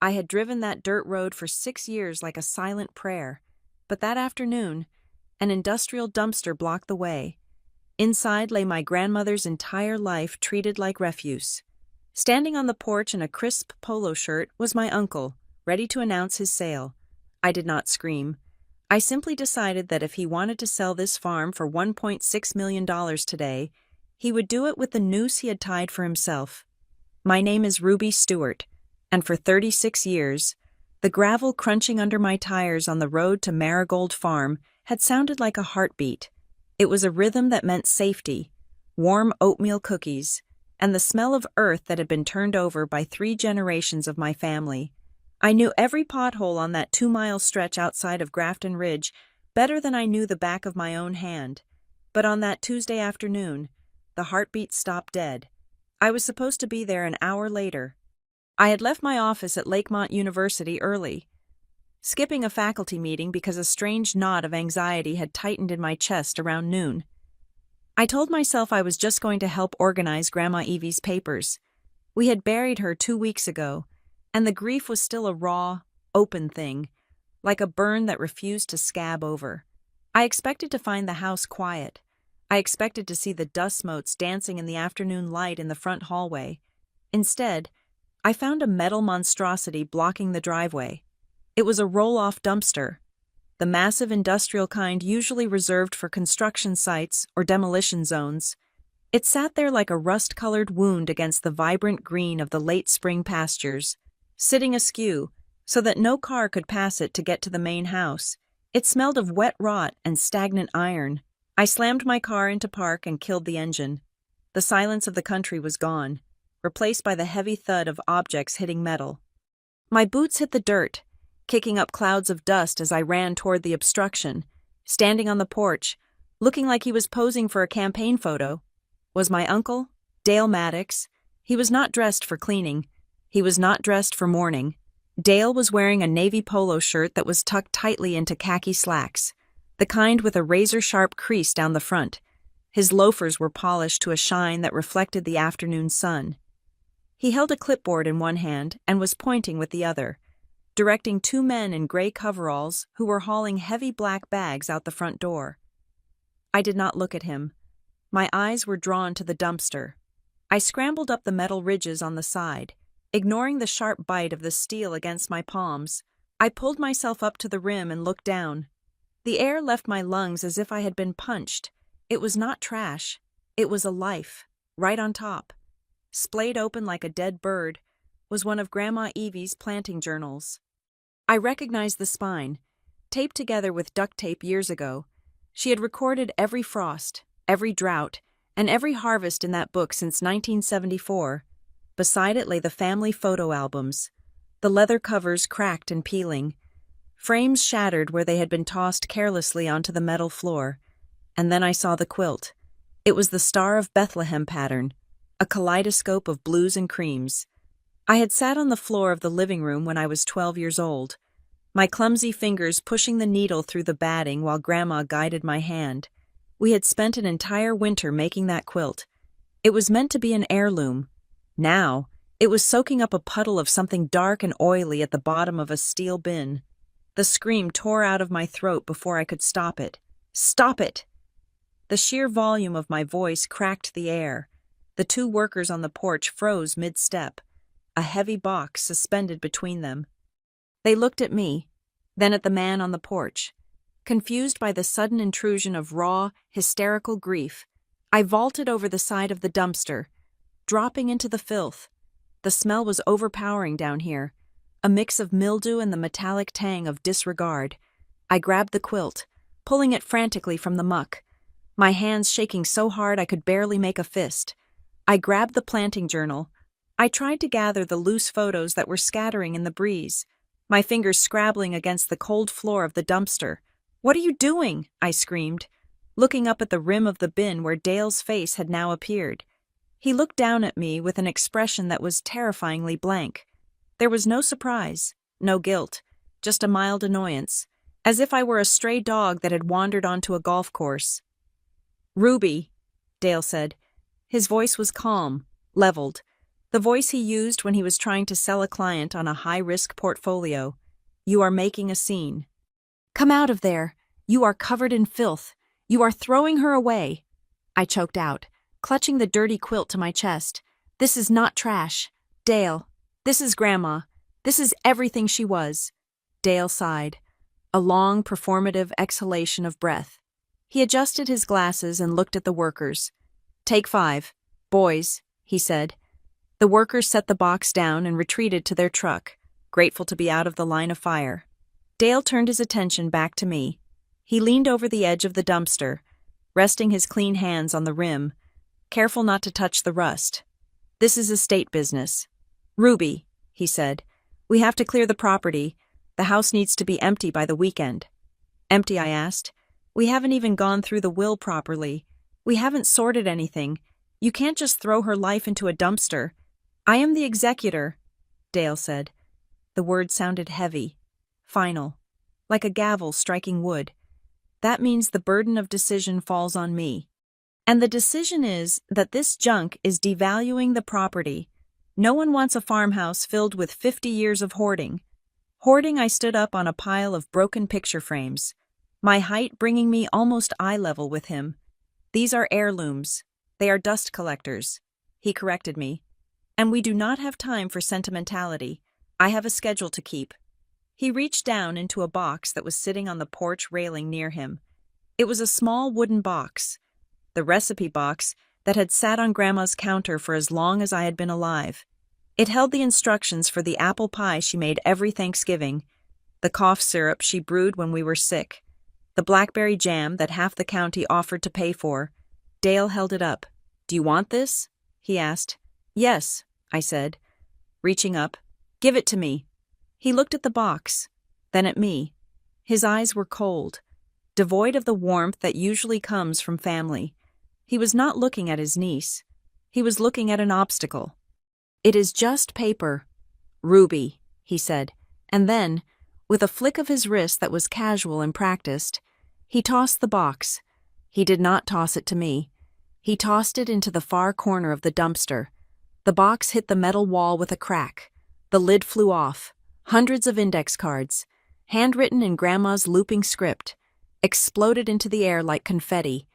I had driven that dirt road for 6 years like a silent prayer, but that afternoon, an industrial dumpster blocked the way. Inside lay my grandmother's entire life treated like refuse. Standing on the porch in a crisp polo shirt was my uncle, ready to announce his sale. I did not scream. I simply decided that if he wanted to sell this farm for $1.6 million today, he would do it with the noose he had tied for himself. My name is Ruby Stewart, and for 36 years, the gravel crunching under my tires on the road to Marigold Farm had sounded like a heartbeat. It was a rhythm that meant safety, warm oatmeal cookies, and the smell of earth that had been turned over by 3 generations of my family. I knew every pothole on that 2-mile stretch outside of Grafton Ridge better than I knew the back of my own hand. But on that Tuesday afternoon, the heartbeat stopped dead. I was supposed to be there an hour later. I had left my office at Lakemont University early, skipping a faculty meeting because a strange knot of anxiety had tightened in my chest around noon. I told myself I was just going to help organize Grandma Evie's papers. We had buried her 2 weeks ago, and the grief was still a raw, open thing, like a burn that refused to scab over. I expected to find the house quiet. I expected to see the dust motes dancing in the afternoon light in the front hallway. Instead, I found a metal monstrosity blocking the driveway. It was a roll-off dumpster, the massive industrial kind usually reserved for construction sites or demolition zones. It sat there like a rust-colored wound against the vibrant green of the late spring pastures, sitting askew so that no car could pass it to get to the main house. It smelled of wet rot and stagnant iron. I slammed my car into park and killed the engine. The silence of the country was gone, replaced by the heavy thud of objects hitting metal. My boots hit the dirt, kicking up clouds of dust as I ran toward the obstruction. Standing on the porch, looking like he was posing for a campaign photo, was my uncle, Dale Maddox. He was not dressed for cleaning. He was not dressed for mourning. Dale was wearing a navy polo shirt that was tucked tightly into khaki slacks, the kind with a razor-sharp crease down the front. His loafers were polished to a shine that reflected the afternoon sun. He held a clipboard in one hand and was pointing with the other, directing 2 men in gray coveralls who were hauling heavy black bags out the front door. I did not look at him. My eyes were drawn to the dumpster. I scrambled up the metal ridges on the side, ignoring the sharp bite of the steel against my palms. I pulled myself up to the rim and looked down. The air left my lungs as if I had been punched. It was not trash. It was a life, right on top. Splayed open like a dead bird was one of Grandma Evie's planting journals. I recognized the spine, taped together with duct tape years ago. She had recorded every frost, every drought, and every harvest in that book since 1974. Beside it lay the family photo albums, the leather covers cracked and peeling, frames shattered where they had been tossed carelessly onto the metal floor. And then I saw the quilt. It was the Star of Bethlehem pattern, a kaleidoscope of blues and creams. I had sat on the floor of the living room when I was 12 years old, my clumsy fingers pushing the needle through the batting while Grandma guided my hand. We had spent an entire winter making that quilt. It was meant to be an heirloom. Now, it was soaking up a puddle of something dark and oily at the bottom of a steel bin. The scream tore out of my throat before I could stop it. Stop it! The sheer volume of my voice cracked the air. The 2 workers on the porch froze mid-step, a heavy box suspended between them. They looked at me, then at the man on the porch. Confused by the sudden intrusion of raw, hysterical grief, I vaulted over the side of the dumpster, dropping into the filth. The smell was overpowering down here, a mix of mildew and the metallic tang of disregard. I grabbed the quilt, pulling it frantically from the muck, my hands shaking so hard I could barely make a fist. I grabbed the planting journal. I tried to gather the loose photos that were scattering in the breeze, my fingers scrabbling against the cold floor of the dumpster. "What are you doing?" I screamed, looking up at the rim of the bin where Dale's face had now appeared. He looked down at me with an expression that was terrifyingly blank. There was no surprise, no guilt, just a mild annoyance, as if I were a stray dog that had wandered onto a golf course. "Ruby," Dale said. His voice was calm, leveled. The voice he used when he was trying to sell a client on a high-risk portfolio. "You are making a scene. Come out of there. You are covered in filth. You are throwing her away." I choked out, clutching the dirty quilt to my chest. "This is not trash. Dale. This is Grandma. This is everything she was." Dale sighed, a long, performative exhalation of breath. He adjusted his glasses and looked at the workers. "Take 5. Boys," he said. The workers set the box down and retreated to their truck, grateful to be out of the line of fire. Dale turned his attention back to me. He leaned over the edge of the dumpster, resting his clean hands on the rim, careful not to touch the rust. "This is estate business. Ruby," he said, "we have to clear the property. The house needs to be empty by the weekend." "Empty?" I asked. "We haven't even gone through the will properly. We haven't sorted anything. You can't just throw her life into a dumpster." "I am the executor," Dale said. The word sounded heavy, final, like a gavel striking wood. "That means the burden of decision falls on me. And the decision is that this junk is devaluing the property. No one wants a farmhouse filled with 50 years of hoarding." Hoarding, I stood up on a pile of broken picture frames, my height bringing me almost eye level with him. "These are heirlooms. They are dust collectors," he corrected me. "And we do not have time for sentimentality. I have a schedule to keep." He reached down into a box that was sitting on the porch railing near him. It was a small wooden box, the recipe box that had sat on Grandma's counter for as long as I had been alive. It held the instructions for the apple pie she made every Thanksgiving, the cough syrup she brewed when we were sick, the blackberry jam that half the county offered to pay for. Dale held it up. "Do you want this?" he asked. "Yes," I said, reaching up. "Give it to me." He looked at the box, then at me. His eyes were cold, devoid of the warmth that usually comes from family. He was not looking at his niece. He was looking at an obstacle. "It is just paper, Ruby," he said, and then, with a flick of his wrist that was casual and practiced, he tossed the box. He did not toss it to me. He tossed it into the far corner of the dumpster. The box hit the metal wall with a crack. The lid flew off. Hundreds of index cards, handwritten in Grandma's looping script, exploded into the air like confetti.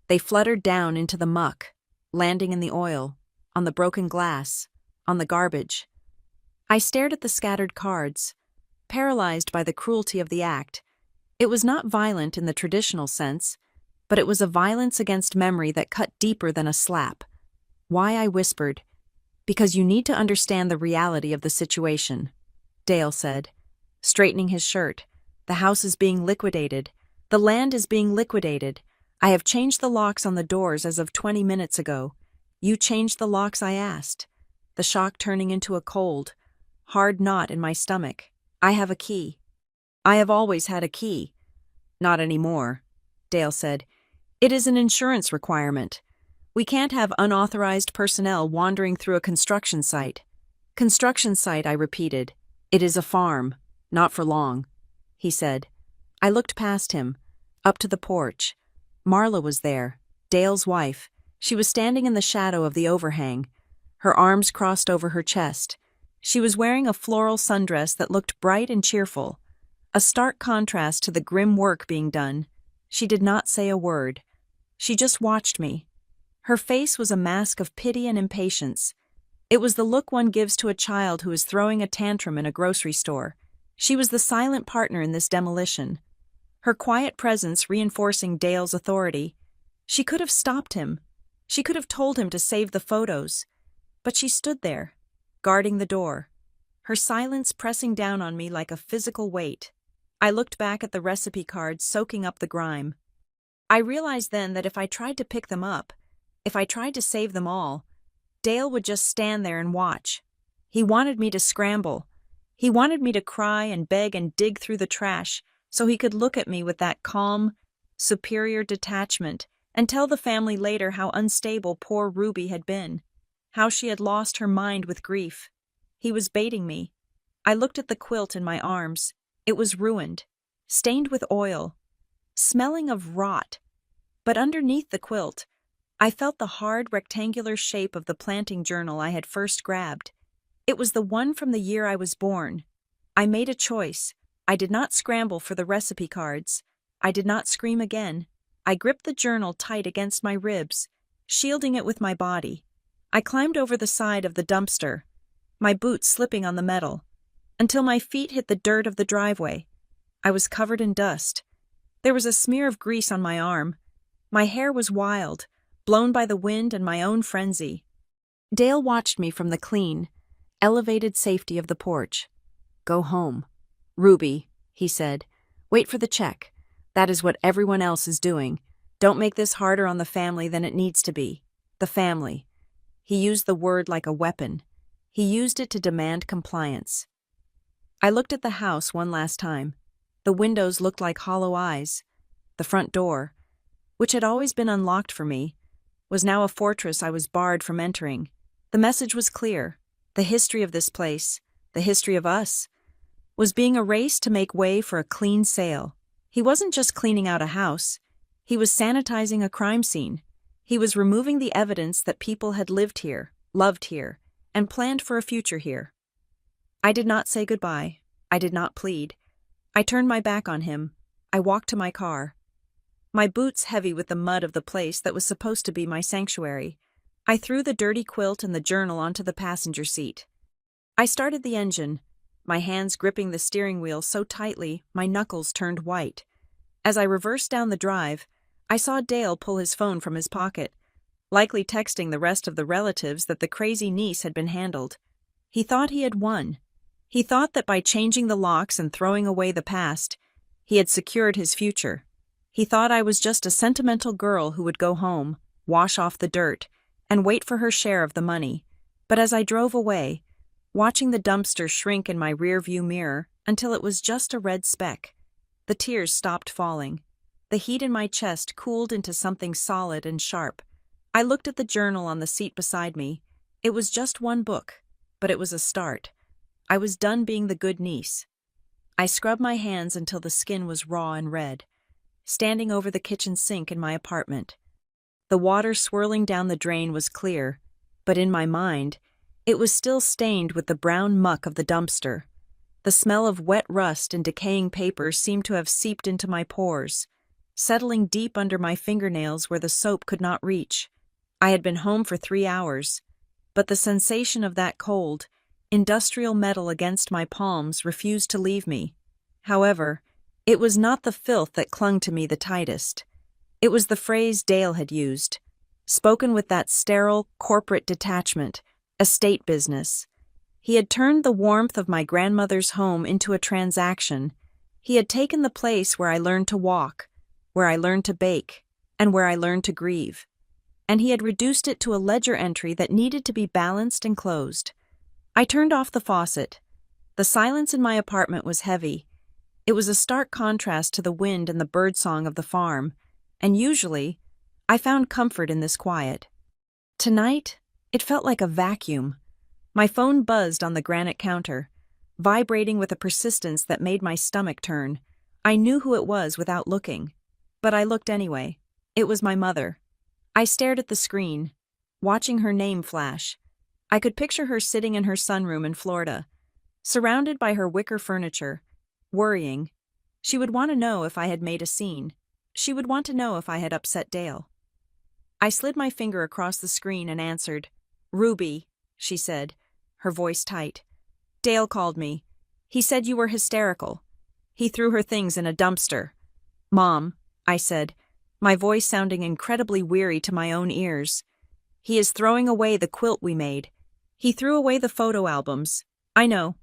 They fluttered down into the muck, landing in the oil, on the broken glass, on the garbage. I stared at the scattered cards, paralyzed by the cruelty of the act. It was not violent in the traditional sense, but it was a violence against memory that cut deeper than a slap. "Why?" I whispered. "Because you need to understand the reality of the situation," Dale said, straightening his shirt. "The house is being liquidated. The land is being liquidated. I have changed the locks on the doors as of 20 minutes ago. You changed the locks I asked." The shock turning into a cold, hard knot in my stomach. "I have a key." "I have always had a key." "Not anymore," Dale said. "It is an insurance requirement. We can't have unauthorized personnel wandering through a construction site." "Construction site," I repeated. "It is a farm. Not for long," he said. I looked past him, up to the porch. Marla was there, Dale's wife. She was standing in the shadow of the overhang, her arms crossed over her chest. She was wearing a floral sundress that looked bright and cheerful, a stark contrast to the grim work being done. She did not say a word. She just watched me. Her face was a mask of pity and impatience. It was the look one gives to a child who is throwing a tantrum in a grocery store. She was the silent partner in this demolition, her quiet presence reinforcing Dale's authority. She could have stopped him. She could have told him to save the photos. But she stood there, guarding the door, her silence pressing down on me like a physical weight. I looked back at the recipe cards soaking up the grime. I realized then that if I tried to pick them up, if I tried to save them all, Dale would just stand there and watch. He wanted me to scramble. He wanted me to cry and beg and dig through the trash so he could look at me with that calm, superior detachment and tell the family later how unstable poor Ruby had been, how she had lost her mind with grief. He was baiting me. I looked at the quilt in my arms. It was ruined, stained with oil, smelling of rot. But underneath the quilt, I felt the hard, rectangular shape of the planting journal I had first grabbed. It was the one from the year I was born. I made a choice. I did not scramble for the recipe cards. I did not scream again. I gripped the journal tight against my ribs, shielding it with my body. I climbed over the side of the dumpster, my boots slipping on the metal, until my feet hit the dirt of the driveway. I was covered in dust. There was a smear of grease on my arm. My hair was wild, blown by the wind and my own frenzy. Dale watched me from the clean, elevated safety of the porch. "Go home. Ruby," he said. "Wait for the check. That is what everyone else is doing. Don't make this harder on the family than it needs to be. The family." He used the word like a weapon. He used it to demand compliance. I looked at the house one last time. The windows looked like hollow eyes. The front door, which had always been unlocked for me, was now a fortress I was barred from entering. The message was clear. The history of this place, the history of us, was being erased to make way for a clean sale. He wasn't just cleaning out a house. He was sanitizing a crime scene. He was removing the evidence that people had lived here, loved here, and planned for a future here. I did not say goodbye. I did not plead. I turned my back on him. I walked to my car. My boots heavy with the mud of the place that was supposed to be my sanctuary. I threw the dirty quilt and the journal onto the passenger seat. I started the engine, my hands gripping the steering wheel so tightly my knuckles turned white. As I reversed down the drive, I saw Dale pull his phone from his pocket, likely texting the rest of the relatives that the crazy niece had been handled. He thought he had won. He thought that by changing the locks and throwing away the past, he had secured his future. He thought I was just a sentimental girl who would go home, wash off the dirt, and wait for her share of the money. But as I drove away, watching the dumpster shrink in my rearview mirror until it was just a red speck, the tears stopped falling. The heat in my chest cooled into something solid and sharp. I looked at the journal on the seat beside me. It was just one book, but it was a start. I was done being the good niece. I scrubbed my hands until the skin was raw and red, standing over the kitchen sink in my apartment. The water swirling down the drain was clear, but in my mind, it was still stained with the brown muck of the dumpster. The smell of wet rust and decaying paper seemed to have seeped into my pores, settling deep under my fingernails where the soap could not reach. I had been home for 3 hours, but the sensation of that cold, industrial metal against my palms refused to leave me. However, it was not the filth that clung to me the tightest. It was the phrase Dale had used, spoken with that sterile, corporate detachment, estate business. He had turned the warmth of my grandmother's home into a transaction. He had taken the place where I learned to walk, where I learned to bake, and where I learned to grieve. And he had reduced it to a ledger entry that needed to be balanced and closed. I turned off the faucet. The silence in my apartment was heavy. It was a stark contrast to the wind and the birdsong of the farm, and usually, I found comfort in this quiet. Tonight, it felt like a vacuum. My phone buzzed on the granite counter, vibrating with a persistence that made my stomach turn. I knew who it was without looking, but I looked anyway. It was my mother. I stared at the screen, watching her name flash. I could picture her sitting in her sunroom in Florida, surrounded by her wicker furniture, worrying. She would want to know if I had made a scene. She would want to know if I had upset Dale. I slid my finger across the screen and answered. "Ruby," she said, her voice tight. "Dale called me. He said you were hysterical. He threw her things in a dumpster." "Mom," I said, my voice sounding incredibly weary to my own ears. "He is throwing away the quilt we made. He threw away the photo albums." "I know.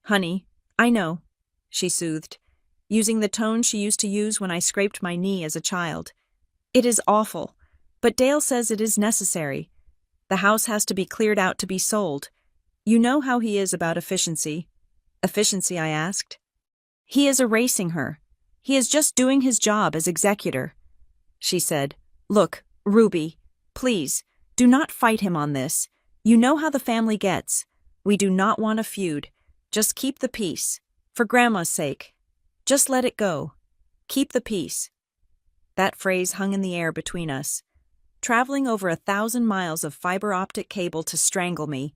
Honey, I know," she soothed, using the tone she used to use when I scraped my knee as a child. "It is awful, but Dale says it is necessary. The house has to be cleared out to be sold. You know how he is about efficiency." "Efficiency?" I asked. "He is erasing her. He is just doing his job as executor." She said, "Look, Ruby, please, do not fight him on this. You know how the family gets. We do not want a feud. Just keep the peace. For Grandma's sake. Just let it go. Keep the peace." That phrase hung in the air between us. traveling over 1,000 miles of fiber optic cable to strangle me.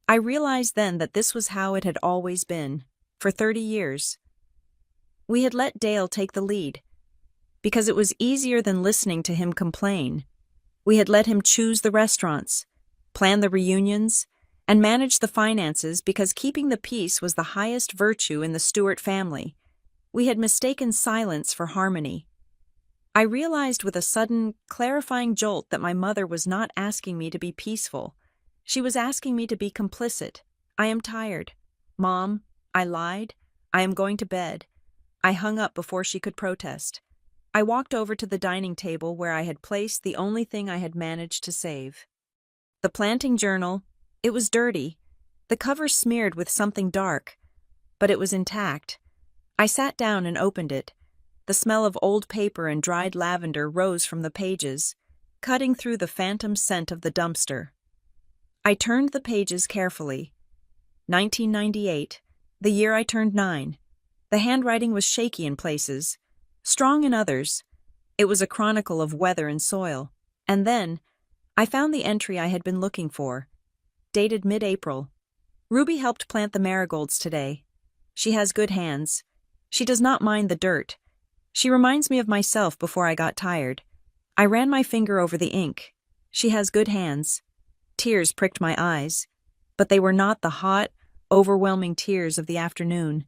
I realized then that this was how it had always been, for 30 years. We had let Dale take the lead, because it was easier than listening to him complain. We had let him choose the restaurants, plan the reunions, and manage the finances because keeping the peace was the highest virtue in the Stewart family. We had mistaken silence for harmony. I realized with a sudden, clarifying jolt that my mother was not asking me to be peaceful. She was asking me to be complicit. I am tired. Mom, I lied. I am going to bed. I hung up before she could protest. I walked over to the dining table where I had placed the only thing I had managed to save. The planting journal. It was dirty, the cover smeared with something dark, but it was intact. I sat down and opened it. The smell of old paper and dried lavender rose from the pages, cutting through the phantom scent of the dumpster. I turned the pages carefully. 1998, the year I turned 9. The handwriting was shaky in places, strong in others. It was a chronicle of weather and soil. And then, I found the entry I had been looking for, dated mid-April. Ruby helped plant the marigolds today. She has good hands. She does not mind the dirt. She reminds me of myself before I got tired. I ran my finger over the ink. She has good hands. Tears pricked my eyes, but they were not the hot, overwhelming tears of the afternoon.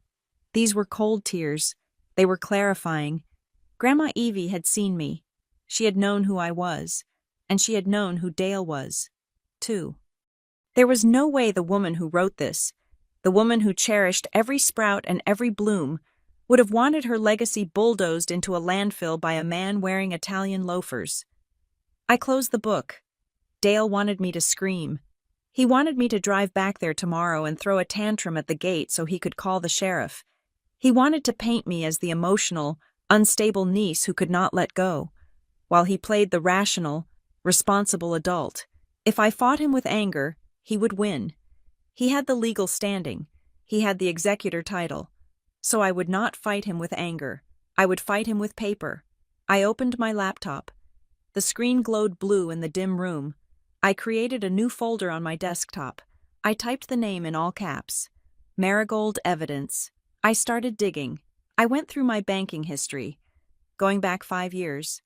These were cold tears. They were clarifying. Grandma Evie had seen me. She had known who I was, and she had known who Dale was, too. There was no way the woman who wrote this, the woman who cherished every sprout and every bloom, would have wanted her legacy bulldozed into a landfill by a man wearing Italian loafers. I closed the book. Dale wanted me to scream. He wanted me to drive back there tomorrow and throw a tantrum at the gate so he could call the sheriff. He wanted to paint me as the emotional, unstable niece who could not let go, while he played the rational, responsible adult. If I fought him with anger, he would win. He had the legal standing. He had the executor title. So I would not fight him with anger. I would fight him with paper. I opened my laptop. The screen glowed blue in the dim room. I created a new folder on my desktop. I typed the name in all caps. Marigold Evidence. I started digging. I went through my banking history. Going back 5 years.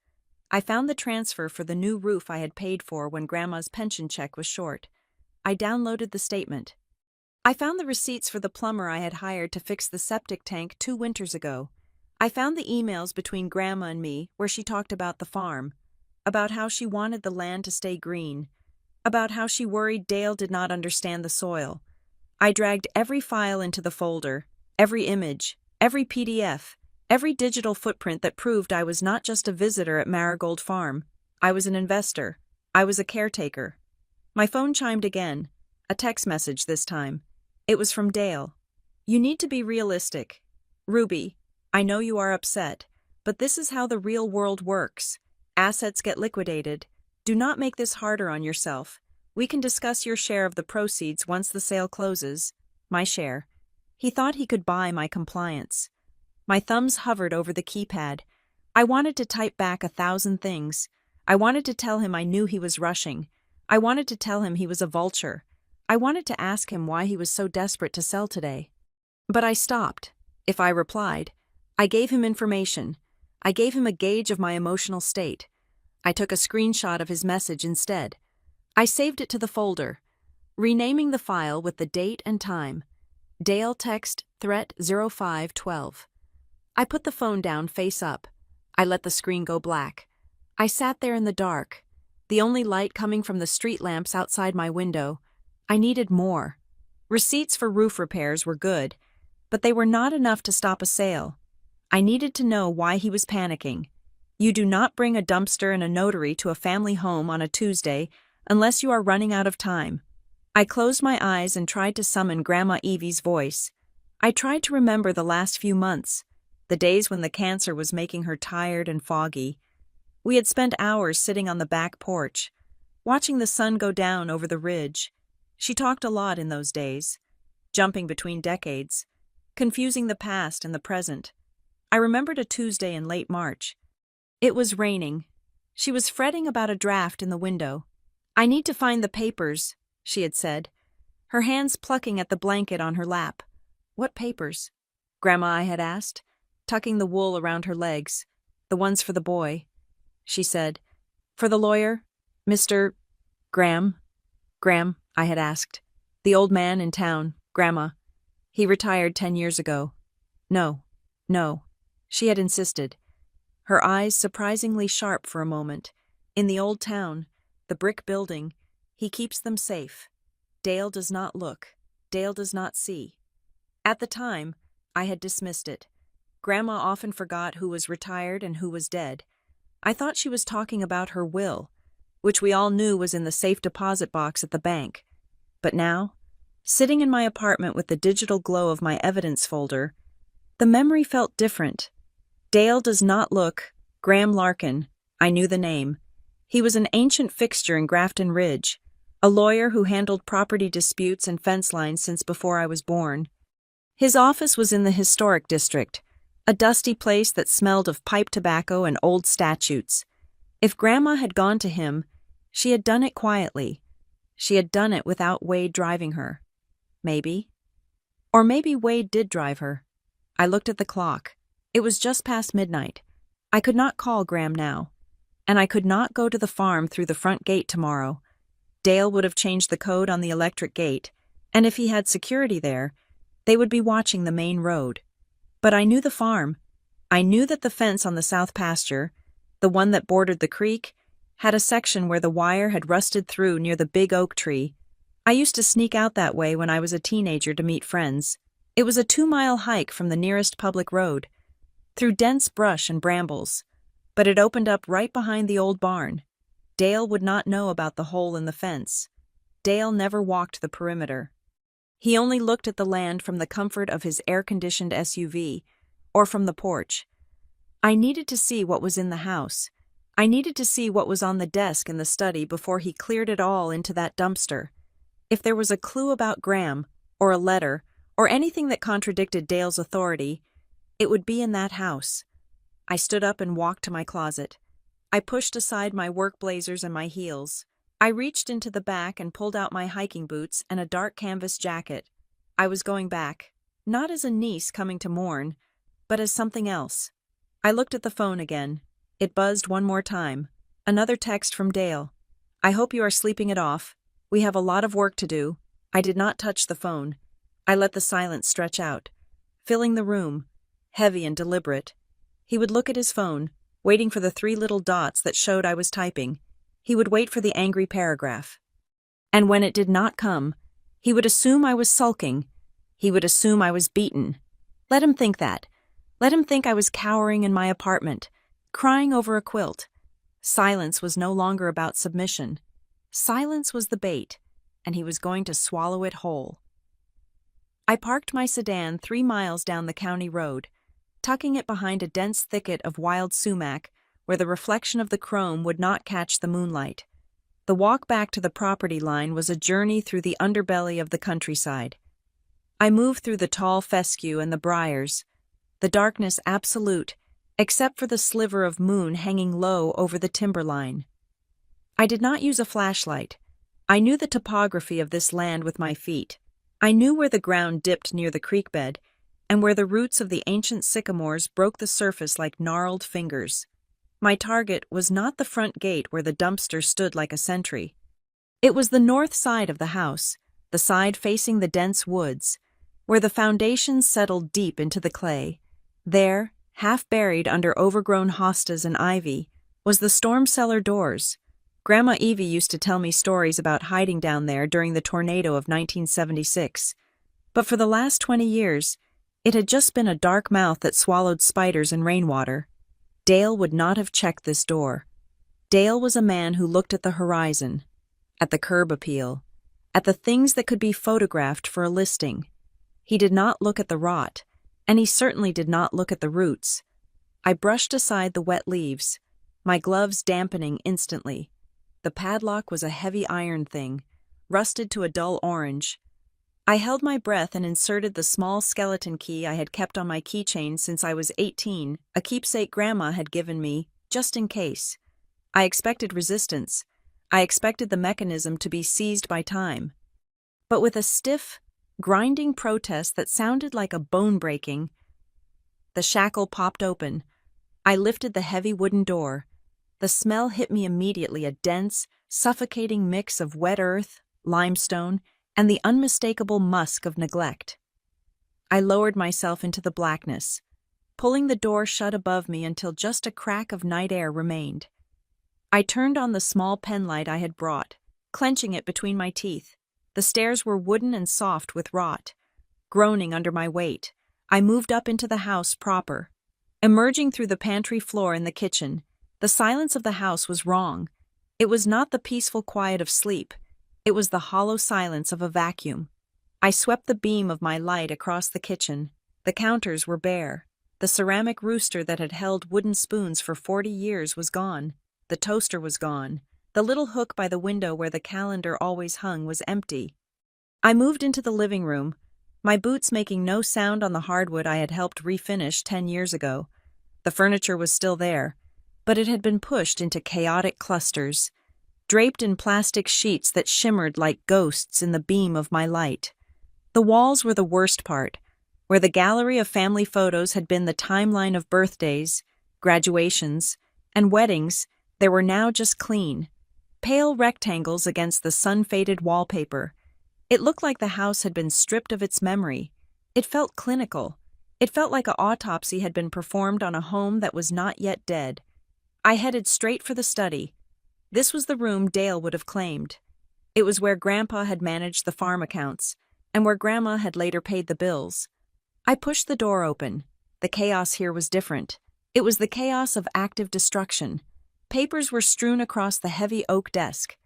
I found the transfer for the new roof I had paid for when Grandma's pension check was short. I downloaded the statement. I found the receipts for the plumber I had hired to fix the septic tank 2 winters ago. I found the emails between Grandma and me where she talked about the farm, about how she wanted the land to stay green, about how she worried Dale did not understand the soil. I dragged every file into the folder, every image, every PDF, every digital footprint that proved I was not just a visitor at Marigold Farm. I was an investor. I was a caretaker. My phone chimed again, a text message this time. It was from Dale. You need to be realistic. Ruby, I know you are upset, but this is how the real world works. Assets get liquidated. Do not make this harder on yourself. We can discuss your share of the proceeds once the sale closes. My share. He thought he could buy my compliance. My thumbs hovered over the keypad. I wanted to type back 1,000 things. I wanted to tell him I knew he was rushing. I wanted to tell him he was a vulture. I wanted to ask him why he was so desperate to sell today. But I stopped. If I replied, I gave him information. I gave him a gauge of my emotional state. I took a screenshot of his message instead. I saved it to the folder, renaming the file with the date and time. Dale text threat 0512. I put the phone down face up. I let the screen go black. I sat there in the dark, the only light coming from the street lamps outside my window. I needed more. Receipts for roof repairs were good, but they were not enough to stop a sale. I needed to know why he was panicking. You do not bring a dumpster and a notary to a family home on a Tuesday unless you are running out of time. I closed my eyes and tried to summon Grandma Evie's voice. I tried to remember the last few months, the days when the cancer was making her tired and foggy. We had spent hours sitting on the back porch, watching the sun go down over the ridge. She talked a lot in those days, jumping between decades, confusing the past and the present. I remembered a Tuesday in late March. It was raining. She was fretting about a draft in the window. "I need to find the papers," she had said, her hands plucking at the blanket on her lap. "What papers?" Grandma I had asked, tucking the wool around her legs. "The ones for the boy," she said. "For the lawyer? Mr. Graham?" "Graham," I had asked. "The old man in town, Grandma. He retired 10 years ago." No, she had insisted. Her eyes surprisingly sharp for a moment. "In the old town, the brick building, he keeps them safe. Dale does not look. Dale does not see." At the time, I had dismissed it. Grandma often forgot who was retired and who was dead. I thought she was talking about her will, which we all knew was in the safe deposit box at the bank. But now, sitting in my apartment with the digital glow of my evidence folder, the memory felt different. Dale does not look. Graham Larkin. I knew the name. He was an ancient fixture in Grafton Ridge, a lawyer who handled property disputes and fence lines since before I was born. His office was in the historic district, a dusty place that smelled of pipe tobacco and old statutes. If Grandma had gone to him, she had done it quietly. She had done it without Wade driving her. Maybe. Or maybe Wade did drive her. I looked at the clock. It was just past midnight. I could not call Graham now. And I could not go to the farm through the front gate tomorrow. Dale would have changed the code on the electric gate, and if he had security there, they would be watching the main road. But I knew the farm. I knew that the fence on the south pasture, the one that bordered the creek, had a section where the wire had rusted through near the big oak tree. I used to sneak out that way when I was a teenager to meet friends. It was a 2-mile hike from the nearest public road, through dense brush and brambles, but it opened up right behind the old barn. Dale would not know about the hole in the fence. Dale never walked the perimeter. He only looked at the land from the comfort of his air-conditioned SUV, or from the porch. I needed to see what was in the house. I needed to see what was on the desk in the study before he cleared it all into that dumpster. If there was a clue about Graham, or a letter, or anything that contradicted Dale's authority, it would be in that house. I stood up and walked to my closet. I pushed aside my work blazers and my heels. I reached into the back and pulled out my hiking boots and a dark canvas jacket. I was going back, not as a niece coming to mourn, but as something else. I looked at the phone again. It buzzed one more time. Another text from Dale. "I hope you are sleeping it off. We have a lot of work to do." I did not touch the phone. I let the silence stretch out, filling the room, heavy and deliberate. He would look at his phone, waiting for the 3 little dots that showed I was typing. He would wait for the angry paragraph. And when it did not come, he would assume I was sulking. He would assume I was beaten. Let him think that. Let him think I was cowering in my apartment, crying over a quilt. Silence was no longer about submission. Silence was the bait, and he was going to swallow it whole. I parked my sedan 3 miles down the county road, tucking it behind a dense thicket of wild sumac where the reflection of the chrome would not catch the moonlight. The walk back to the property line was a journey through the underbelly of the countryside. I moved through the tall fescue and the briars, the darkness absolute, except for the sliver of moon hanging low over the timberline. I did not use a flashlight. I knew the topography of this land with my feet. I knew where the ground dipped near the creek bed, and where the roots of the ancient sycamores broke the surface like gnarled fingers. My target was not the front gate where the dumpster stood like a sentry. It was the north side of the house, the side facing the dense woods, where the foundations settled deep into the clay. There, half buried under overgrown hostas and ivy, was the storm cellar doors. Grandma Evie used to tell me stories about hiding down there during the tornado of 1976. But for the last 20 years, it had just been a dark mouth that swallowed spiders and rainwater. Dale would not have checked this door. Dale was a man who looked at the horizon, at the curb appeal, at the things that could be photographed for a listing. He did not look at the rot, and he certainly did not look at the roots. I brushed aside the wet leaves, my gloves dampening instantly. The padlock was a heavy iron thing, rusted to a dull orange. I held my breath and inserted the small skeleton key I had kept on my keychain since I was 18, a keepsake Grandma had given me, just in case. I expected resistance. I expected the mechanism to be seized by time. But with a stiff, grinding protest that sounded like a bone breaking, the shackle popped open. I lifted the heavy wooden door. The smell hit me immediately, a dense, suffocating mix of wet earth, limestone, and the unmistakable musk of neglect. I lowered myself into the blackness, pulling the door shut above me until just a crack of night air remained. I turned on the small penlight I had brought, clenching it between my teeth. The stairs were wooden and soft with rot. Groaning under my weight, I moved up into the house proper. Emerging through the pantry floor in the kitchen, the silence of the house was wrong. It was not the peaceful quiet of sleep. It was the hollow silence of a vacuum. I swept the beam of my light across the kitchen. The counters were bare. The ceramic rooster that had held wooden spoons for 40 years was gone. The toaster was gone. The little hook by the window where the calendar always hung was empty. I moved into the living room, my boots making no sound on the hardwood I had helped refinish 10 years ago. The furniture was still there, but it had been pushed into chaotic clusters, draped in plastic sheets that shimmered like ghosts in the beam of my light. The walls were the worst part. Where the gallery of family photos had been the timeline of birthdays, graduations, and weddings, there were now just clean, pale rectangles against the sun-faded wallpaper. It looked like the house had been stripped of its memory. It felt clinical. It felt like an autopsy had been performed on a home that was not yet dead. I headed straight for the study. This was the room Dale would have claimed. It was where Grandpa had managed the farm accounts, and where Grandma had later paid the bills. I pushed the door open. The chaos here was different. It was the chaos of active destruction. Papers were strewn across the heavy oak desk.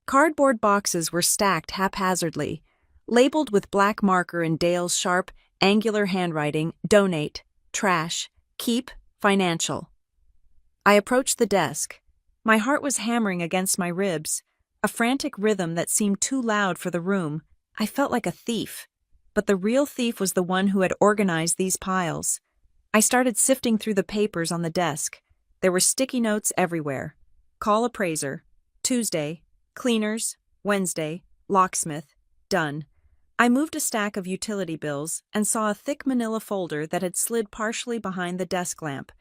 Cardboard boxes were stacked haphazardly, labeled with black marker in Dale's sharp, angular handwriting, donate, trash, keep, financial. I approached the desk. My heart was hammering against my ribs, a frantic rhythm that seemed too loud for the room. I felt like a thief, but the real thief was the one who had organized these piles. I started sifting through the papers on the desk. There were sticky notes everywhere. Call appraiser, Tuesday, cleaners, Wednesday, locksmith, done. I moved a stack of utility bills and saw a thick manila folder that had slid partially behind the desk lamp,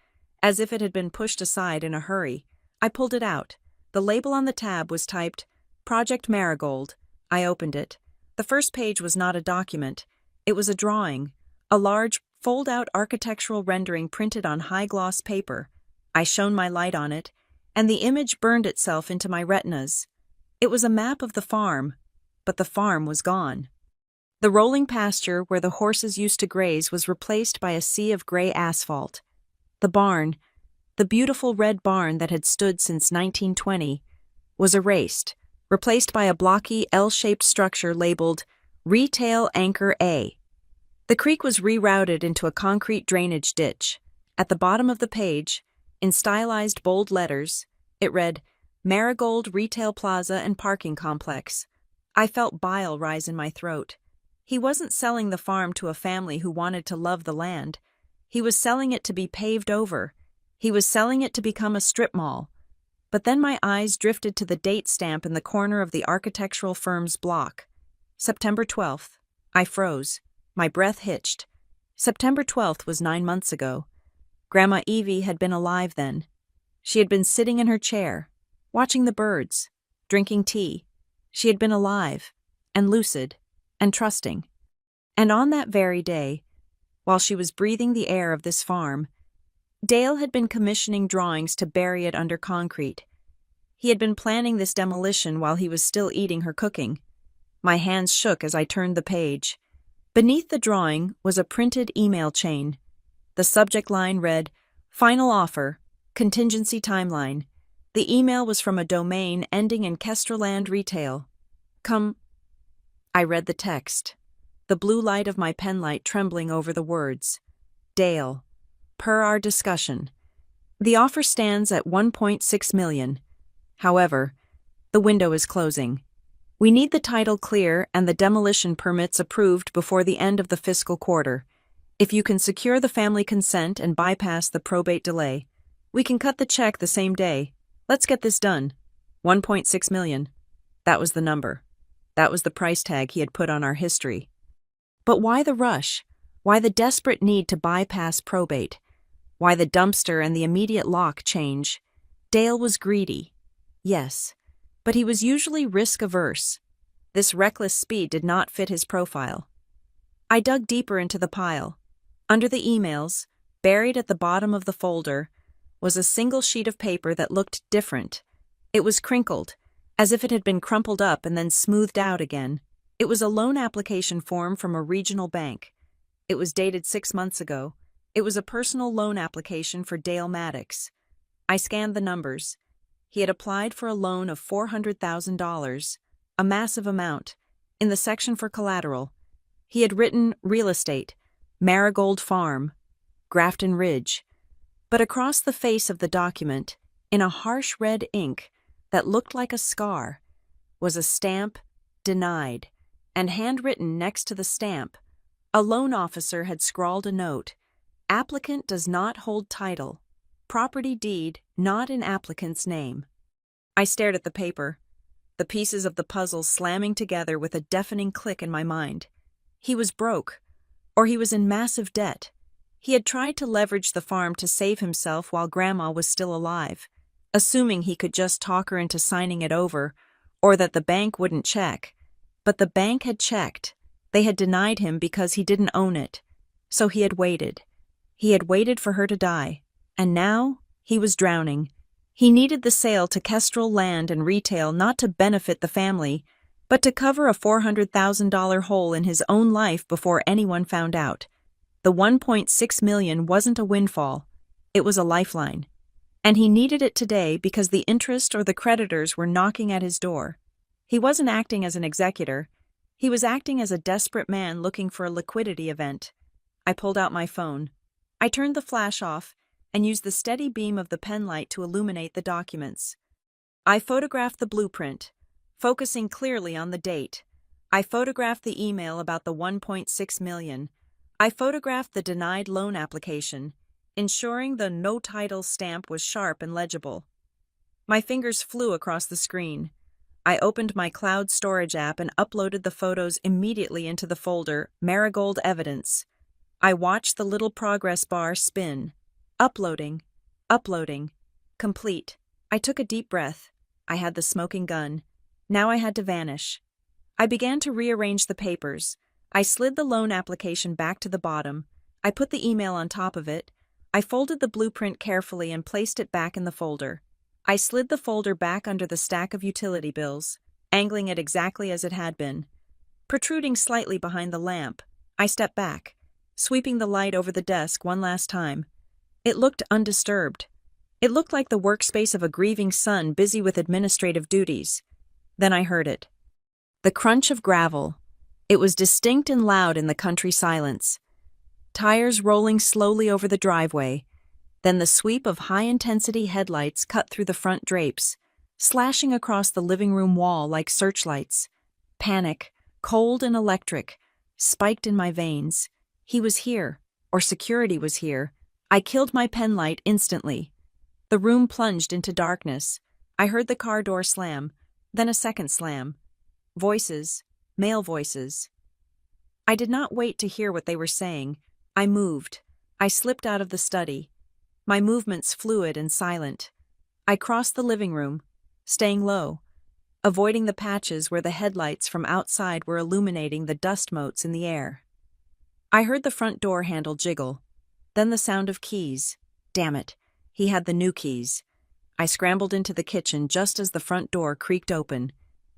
as if it had been pushed aside in a hurry. I pulled it out. The label on the tab was typed, Project Marigold. I opened it. The first page was not a document. It was a drawing, a large, fold-out architectural rendering printed on high-gloss paper. I shone my light on it, and the image burned itself into my retinas. It was a map of the farm, but the farm was gone. The rolling pasture where the horses used to graze was replaced by a sea of gray asphalt. The barn, the beautiful red barn that had stood since 1920, was erased, replaced by a blocky L-shaped structure labeled Retail Anchor A. The creek was rerouted into a concrete drainage ditch. At the bottom of the page, in stylized bold letters, it read, Marigold Retail Plaza and Parking Complex. I felt bile rise in my throat. He wasn't selling the farm to a family who wanted to love the land. He was selling it to be paved over. He was selling it to become a strip mall. But then my eyes drifted to the date stamp in the corner of the architectural firm's block. September 12th. I froze. My breath hitched. September 12th was 9 months ago. Grandma Evie had been alive then. She had been sitting in her chair, watching the birds, drinking tea. She had been alive, and lucid, and trusting. And on that very day, while she was breathing the air of this farm, Dale had been commissioning drawings to bury it under concrete. He had been planning this demolition while he was still eating her cooking. My hands shook as I turned the page. Beneath the drawing was a printed email chain. The subject line read, Final Offer, Contingency Timeline. The email was from a domain ending in Kesterland Retail. I read the text, the blue light of my penlight trembling over the words. Dale. Per our discussion. The offer stands at $1.6 million. However, the window is closing. We need the title clear and the demolition permits approved before the end of the fiscal quarter. If you can secure the family consent and bypass the probate delay, we can cut the check the same day. Let's get this done. 1.6 million. That was the number. That was the price tag he had put on our history. But why the rush? Why the desperate need to bypass probate? Why the dumpster and the immediate lock change? Dale was greedy. Yes. But he was usually risk-averse. This reckless speed did not fit his profile. I dug deeper into the pile. Under the emails, buried at the bottom of the folder, was a single sheet of paper that looked different. It was crinkled, as if it had been crumpled up and then smoothed out again. It was a loan application form from a regional bank. It was dated 6 months ago. It was a personal loan application for Dale Maddox. I scanned the numbers. He had applied for a loan of $400,000, a massive amount. In the section for collateral, he had written real estate, Marigold Farm, Grafton Ridge. But across the face of the document, in a harsh red ink that looked like a scar, was a stamp, denied, and handwritten next to the stamp, a loan officer had scrawled a note: applicant does not hold title. Property deed not in applicant's name. I stared at the paper, the pieces of the puzzle slamming together with a deafening click in my mind. He was broke, or he was in massive debt. He had tried to leverage the farm to save himself while Grandma was still alive, assuming he could just talk her into signing it over, or that the bank wouldn't check. But the bank had checked. They had denied him because he didn't own it. So he had waited. He had waited for her to die. And now, he was drowning. He needed the sale to Kestrel Land and Retail not to benefit the family, but to cover a $400,000 hole in his own life before anyone found out. The 1.6 million wasn't a windfall. It was a lifeline. And he needed it today because the interest or the creditors were knocking at his door. He wasn't acting as an executor. He was acting as a desperate man looking for a liquidity event. I pulled out my phone. I turned the flash off and used the steady beam of the penlight to illuminate the documents. I photographed the blueprint, focusing clearly on the date. I photographed the email about the 1.6 million. I photographed the denied loan application, ensuring the no title stamp was sharp and legible. My fingers flew across the screen. I opened my cloud storage app and uploaded the photos immediately into the folder Marigold Evidence. I watched the little progress bar spin. Uploading. Uploading. Complete. I took a deep breath. I had the smoking gun. Now I had to vanish. I began to rearrange the papers. I slid the loan application back to the bottom. I put the email on top of it. I folded the blueprint carefully and placed it back in the folder. I slid the folder back under the stack of utility bills, angling it exactly as it had been. Protruding slightly behind the lamp, I stepped back, sweeping the light over the desk one last time. It looked undisturbed. It looked like the workspace of a grieving son busy with administrative duties. Then I heard it. The crunch of gravel. It was distinct and loud in the country silence. Tires rolling slowly over the driveway. Then the sweep of high-intensity headlights cut through the front drapes, slashing across the living room wall like searchlights. Panic, cold and electric, spiked in my veins. He was here, or security was here. I killed my penlight instantly. The room plunged into darkness. I heard the car door slam, then a second slam. Voices, male voices. I did not wait to hear what they were saying. I moved. I slipped out of the study. My movements fluid and silent. I crossed the living room, staying low, avoiding the patches where the headlights from outside were illuminating the dust motes in the air. I heard the front door handle jiggle. Then the sound of keys. Damn it, he had the new keys. I scrambled into the kitchen just as the front door creaked open.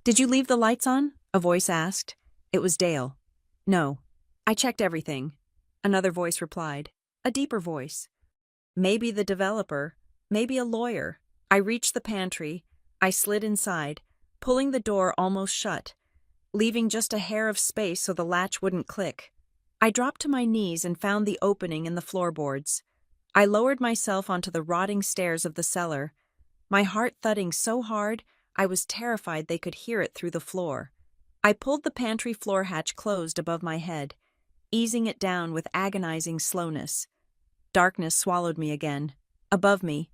"Did you leave the lights on?" a voice asked. It was Dale. "No. I checked everything," another voice replied, a deeper voice. Maybe the developer, maybe a lawyer. I reached the pantry. I slid inside, pulling the door almost shut, leaving just a hair of space so the latch wouldn't click. I dropped to my knees and found the opening in the floorboards. I lowered myself onto the rotting stairs of the cellar, my heart thudding so hard I was terrified they could hear it through the floor. I pulled the pantry floor hatch closed above my head, easing it down with agonizing slowness. Darkness swallowed me again. Above me,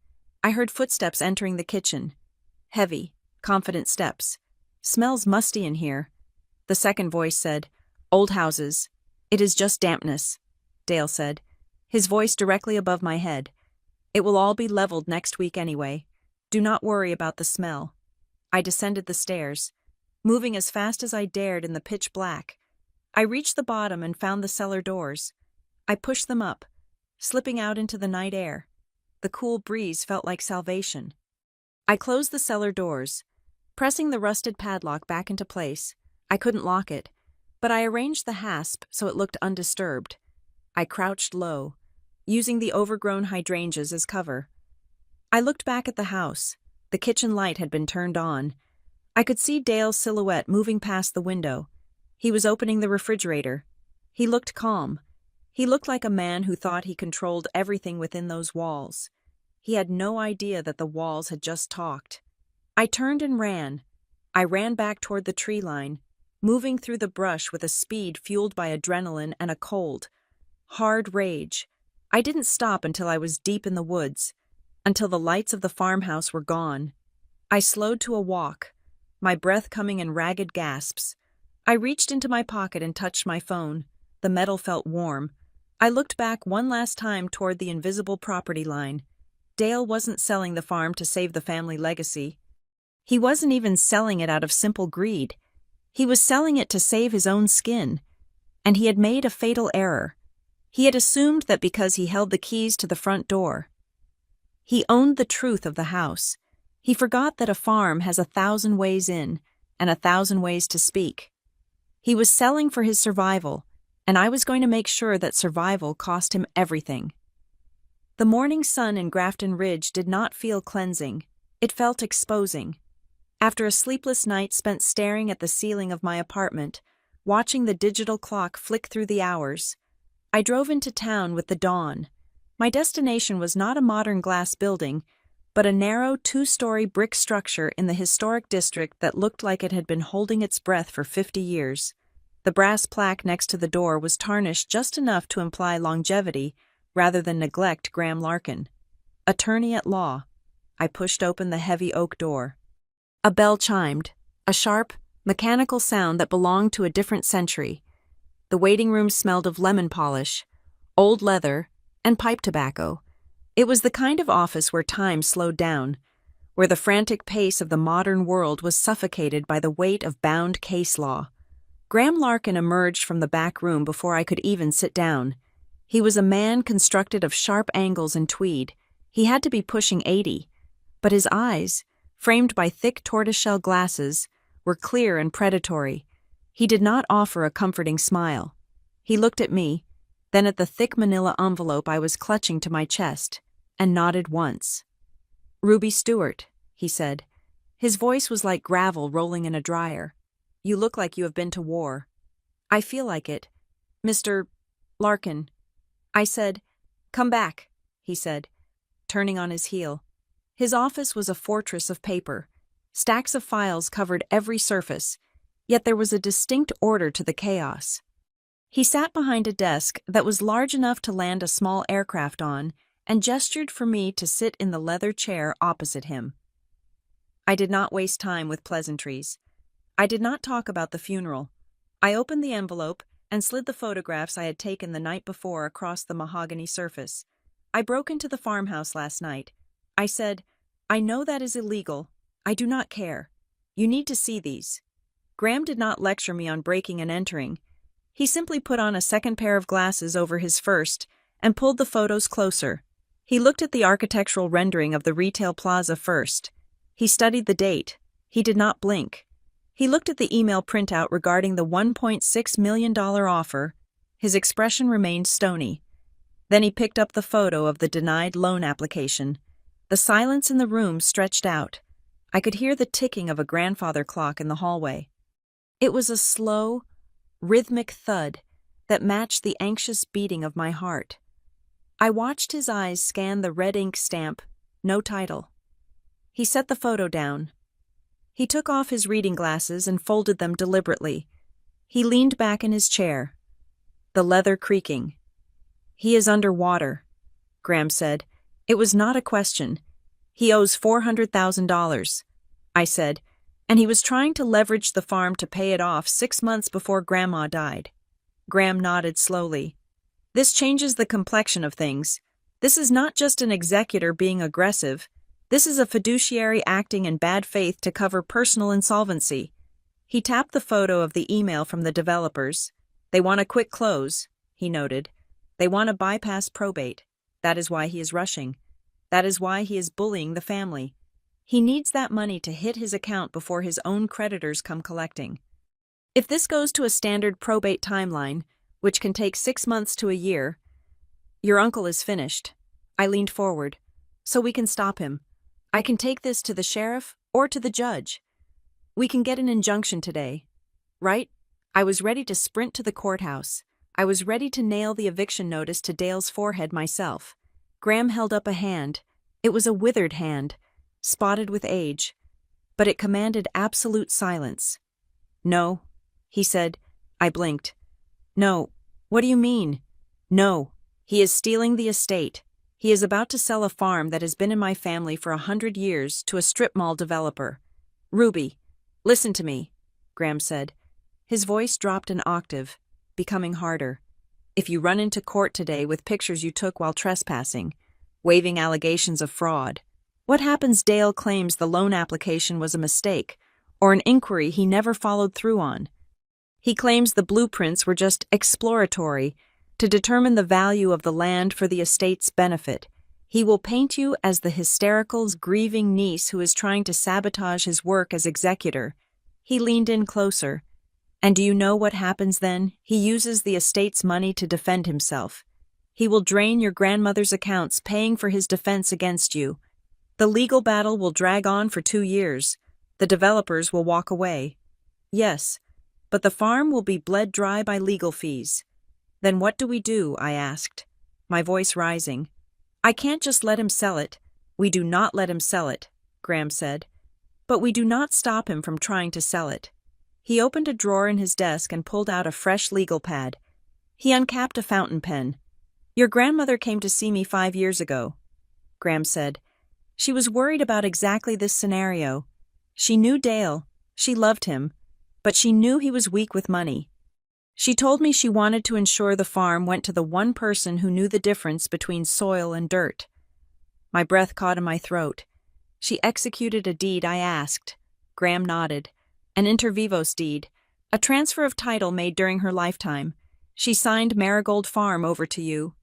I heard footsteps entering the kitchen. Heavy, confident steps. "Smells musty in here." The second voice said, "Old houses. It is just dampness," Dale said, his voice directly above my head. "It will all be leveled next week anyway. Do not worry about the smell." I descended the stairs, moving as fast as I dared in the pitch black. I reached the bottom and found the cellar doors. I pushed them up, slipping out into the night air. The cool breeze felt like salvation. I closed the cellar doors, pressing the rusted padlock back into place. I couldn't lock it, but I arranged the hasp so it looked undisturbed. I crouched low, using the overgrown hydrangeas as cover. I looked back at the house. The kitchen light had been turned on. I could see Dale's silhouette moving past the window. He was opening the refrigerator. He looked calm. He looked like a man who thought he controlled everything within those walls. He had no idea that the walls had just talked. I turned and ran. I ran back toward the tree line, moving through the brush with a speed fueled by adrenaline and a cold, hard rage. I didn't stop until I was deep in the woods, until the lights of the farmhouse were gone. I slowed to a walk, my breath coming in ragged gasps. I reached into my pocket and touched my phone. The metal felt warm. I looked back one last time toward the invisible property line. Dale wasn't selling the farm to save the family legacy. He wasn't even selling it out of simple greed. He was selling it to save his own skin. And he had made a fatal error. He had assumed that because he held the keys to the front door, he owned the truth of the house. He forgot that a farm has 1,000 ways in and 1,000 ways to speak. He was selling for his survival, and I was going to make sure that survival cost him everything. The morning sun in Grafton Ridge did not feel cleansing. It felt exposing. After a sleepless night spent staring at the ceiling of my apartment, watching the digital clock flick through the hours, I drove into town with the dawn. My destination was not a modern glass building, but a narrow 2-story brick structure in the historic district that looked like it had been holding its breath for 50 years. The brass plaque next to the door was tarnished just enough to imply longevity rather than neglect. Graham Larkin, attorney at law. I pushed open the heavy oak door. A bell chimed, a sharp, mechanical sound that belonged to a different century. The waiting room smelled of lemon polish, old leather, and pipe tobacco. It was the kind of office where time slowed down, where the frantic pace of the modern world was suffocated by the weight of bound case law. Graham Larkin emerged from the back room before I could even sit down. He was a man constructed of sharp angles and tweed. He had to be pushing 80, but his eyes, framed by thick tortoiseshell glasses, were clear and predatory. He did not offer a comforting smile. He looked at me, then at the thick manila envelope I was clutching to my chest, and nodded once. "Ruby Stewart," he said. His voice was like gravel rolling in a dryer. "You look like you have been to war." "I feel like it, Mr. Larkin." I said, "Come back," he said, turning on his heel. His office was a fortress of paper. Stacks of files covered every surface, yet there was a distinct order to the chaos. He sat behind a desk that was large enough to land a small aircraft on and gestured for me to sit in the leather chair opposite him. I did not waste time with pleasantries. I did not talk about the funeral. I opened the envelope and slid the photographs I had taken the night before across the mahogany surface. "I broke into the farmhouse last night." I said, "I know that is illegal. I do not care. You need to see these." Graham did not lecture me on breaking and entering. He simply put on a second pair of glasses over his first and pulled the photos closer. He looked at the architectural rendering of the retail plaza first. He studied the date. He did not blink. He looked at the email printout regarding the $1.6 million offer. His expression remained stony. Then he picked up the photo of the denied loan application. The silence in the room stretched out. I could hear the ticking of a grandfather clock in the hallway. It was a slow, rhythmic thud that matched the anxious beating of my heart. I watched his eyes scan the red ink stamp, no title. He set the photo down. He took off his reading glasses and folded them deliberately. He leaned back in his chair, the leather creaking. "He is underwater," Graham said. It was not a question. He owes $400,000, I said, and he was trying to leverage the farm to pay it off 6 months before Grandma died. Graham nodded slowly. This changes the complexion of things. This is not just an executor being aggressive. This is a fiduciary acting in bad faith to cover personal insolvency. He tapped the photo of the email from the developers. They want a quick close, he noted. They want to bypass probate. That is why he is rushing. That is why he is bullying the family. He needs that money to hit his account before his own creditors come collecting. If this goes to a standard probate timeline, which can take 6 months to a year, your uncle is finished. I leaned forward. So we can stop him. I can take this to the sheriff or to the judge. We can get an injunction today. Right? I was ready to sprint to the courthouse. I was ready to nail the eviction notice to Dale's forehead myself. Graham held up a hand. It was a withered hand, spotted with age, but it commanded absolute silence. No, he said. I blinked. No, what do you mean? No, he is stealing the estate. He is about to sell a farm that has been in my family for 100 years to a strip mall developer. Ruby, listen to me, Graham said. His voice dropped an octave, becoming harder. If you run into court today with pictures you took while trespassing, waving allegations of fraud, what happens? Dale claims the loan application was a mistake, or an inquiry he never followed through on. He claims the blueprints were just exploratory, to determine the value of the land for the estate's benefit. He will paint you as the hysterical, grieving niece who is trying to sabotage his work as executor. He leaned in closer. And do you know what happens then? He uses the estate's money to defend himself. He will drain your grandmother's accounts, paying for his defense against you. The legal battle will drag on for 2 years. The developers will walk away. Yes, but the farm will be bled dry by legal fees. Then what do we do? I asked, my voice rising. I can't just let him sell it. We do not let him sell it, Graham said. But we do not stop him from trying to sell it. He opened a drawer in his desk and pulled out a fresh legal pad. He uncapped a fountain pen. Your grandmother came to see me 5 years ago, Graham said. She was worried about exactly this scenario. She knew Dale. She loved him. But she knew he was weak with money. She told me she wanted to ensure the farm went to the one person who knew the difference between soil and dirt. My breath caught in my throat. She executed a deed I asked. Graham nodded. An inter vivos deed, a transfer of title made during her lifetime. She signed Marigold Farm over to you.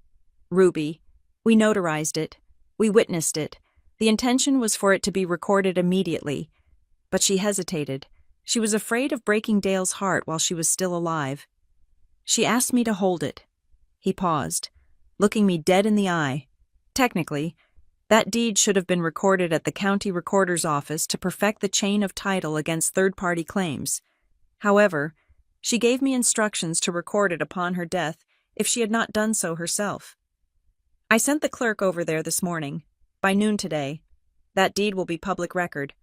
Ruby. We notarized it. We witnessed it. The intention was for it to be recorded immediately. But she hesitated. She was afraid of breaking Dale's heart while she was still alive. She asked me to hold it. He paused, looking me dead in the eye. Technically, that deed should have been recorded at the county recorder's office to perfect the chain of title against third-party claims. However, she gave me instructions to record it upon her death if she had not done so herself. I sent the clerk over there this morning. By noon today. That deed will be public record.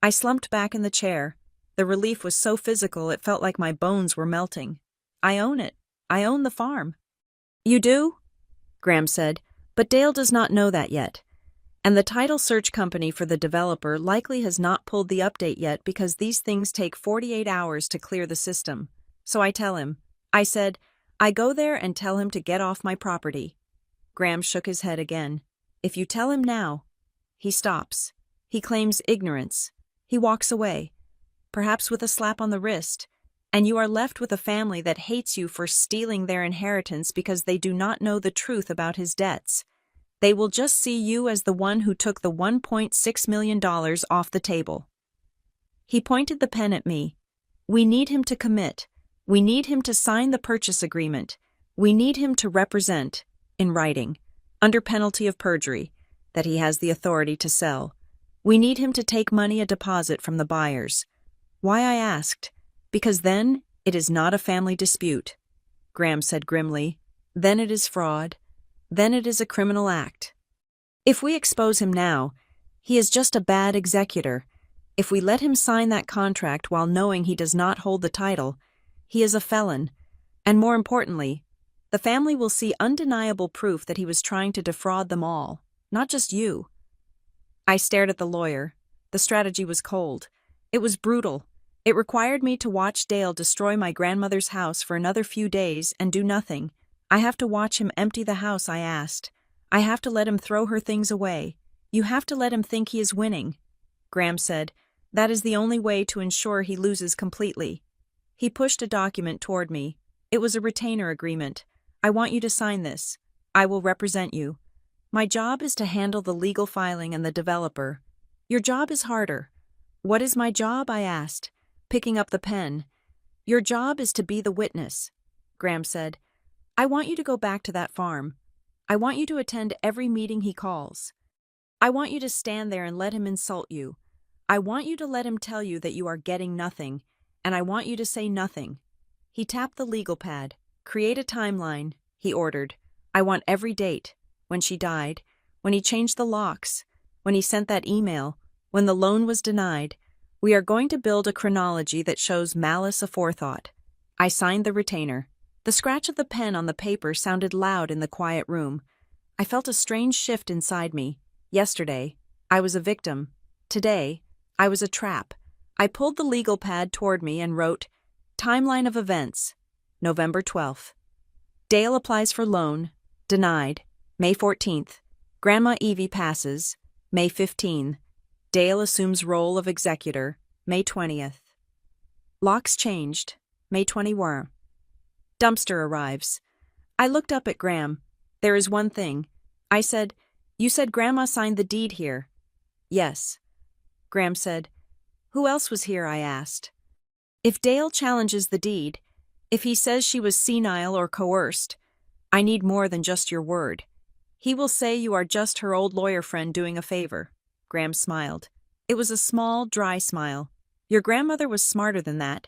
I slumped back in the chair. The relief was so physical it felt like my bones were melting. I own it. I own the farm. You do? Graham said, but Dale does not know that yet. And the title search company for the developer likely has not pulled the update yet because these things take 48 hours to clear the system. So I tell him. I said, I go there and tell him to get off my property. Graham shook his head again. If you tell him now. He stops. He claims ignorance. He walks away, perhaps with a slap on the wrist, and you are left with a family that hates you for stealing their inheritance because they do not know the truth about his debts. They will just see you as the one who took the $1.6 million off the table. He pointed the pen at me. We need him to commit. We need him to sign the purchase agreement. We need him to represent, in writing, under penalty of perjury, that he has the authority to sell. We need him to take money a deposit from the buyers. Why, I asked. Because then it is not a family dispute, Graham said grimly. Then it is fraud. Then it is a criminal act. If we expose him now, he is just a bad executor. If we let him sign that contract while knowing he does not hold the title, he is a felon. And more importantly, the family will see undeniable proof that he was trying to defraud them all, not just you. I stared at the lawyer. The strategy was cold. It was brutal. It required me to watch Dale destroy my grandmother's house for another few days and do nothing. I have to watch him empty the house, I asked. I have to let him throw her things away. You have to let him think he is winning. Graham said, that is the only way to ensure he loses completely. He pushed a document toward me. It was a retainer agreement. I want you to sign this. I will represent you. My job is to handle the legal filing and the developer. Your job is harder. What is my job? I asked, picking up the pen. Your job is to be the witness, Graham said. I want you to go back to that farm. I want you to attend every meeting he calls. I want you to stand there and let him insult you. I want you to let him tell you that you are getting nothing, and I want you to say nothing. He tapped the legal pad. Create a timeline, he ordered. I want every date. When she died, when he changed the locks, when he sent that email, when the loan was denied. We are going to build a chronology that shows malice aforethought. I signed the retainer. The scratch of the pen on the paper sounded loud in the quiet room. I felt a strange shift inside me. Yesterday, I was a victim. Today, I was a trap. I pulled the legal pad toward me and wrote, Timeline of events, November 12th. Dale applies for loan, denied, May 14th. Grandma Evie passes, May 15th. Dale assumes role of executor, May 20th. Locks changed, May 21st. Dumpster arrives. I looked up at Graham. There is one thing. I said, You said Grandma signed the deed here. Yes. Graham said, Who else was here? I asked. If Dale challenges the deed, if he says she was senile or coerced, I need more than just your word. He will say you are just her old lawyer friend doing a favor. Graham smiled. It was a small, dry smile. Your grandmother was smarter than that,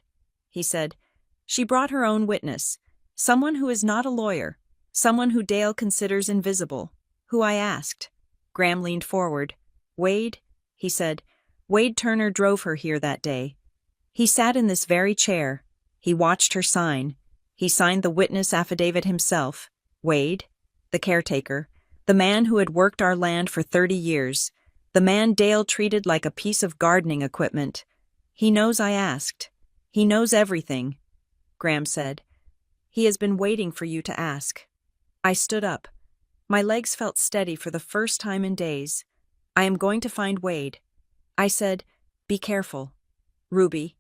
he said. She brought her own witness, someone who is not a lawyer, someone who Dale considers invisible. Who? I asked. Graham leaned forward. Wade, he said. Wade Turner drove her here that day. He sat in this very chair. He watched her sign. He signed the witness affidavit himself. Wade, the caretaker, the man who had worked our land for 30 years, the man Dale treated like a piece of gardening equipment. He knows, I asked. He knows everything, Graham said. He has been waiting for you to ask. I stood up. My legs felt steady for the first time in days. I am going to find Wade. I said, Be careful. Ruby,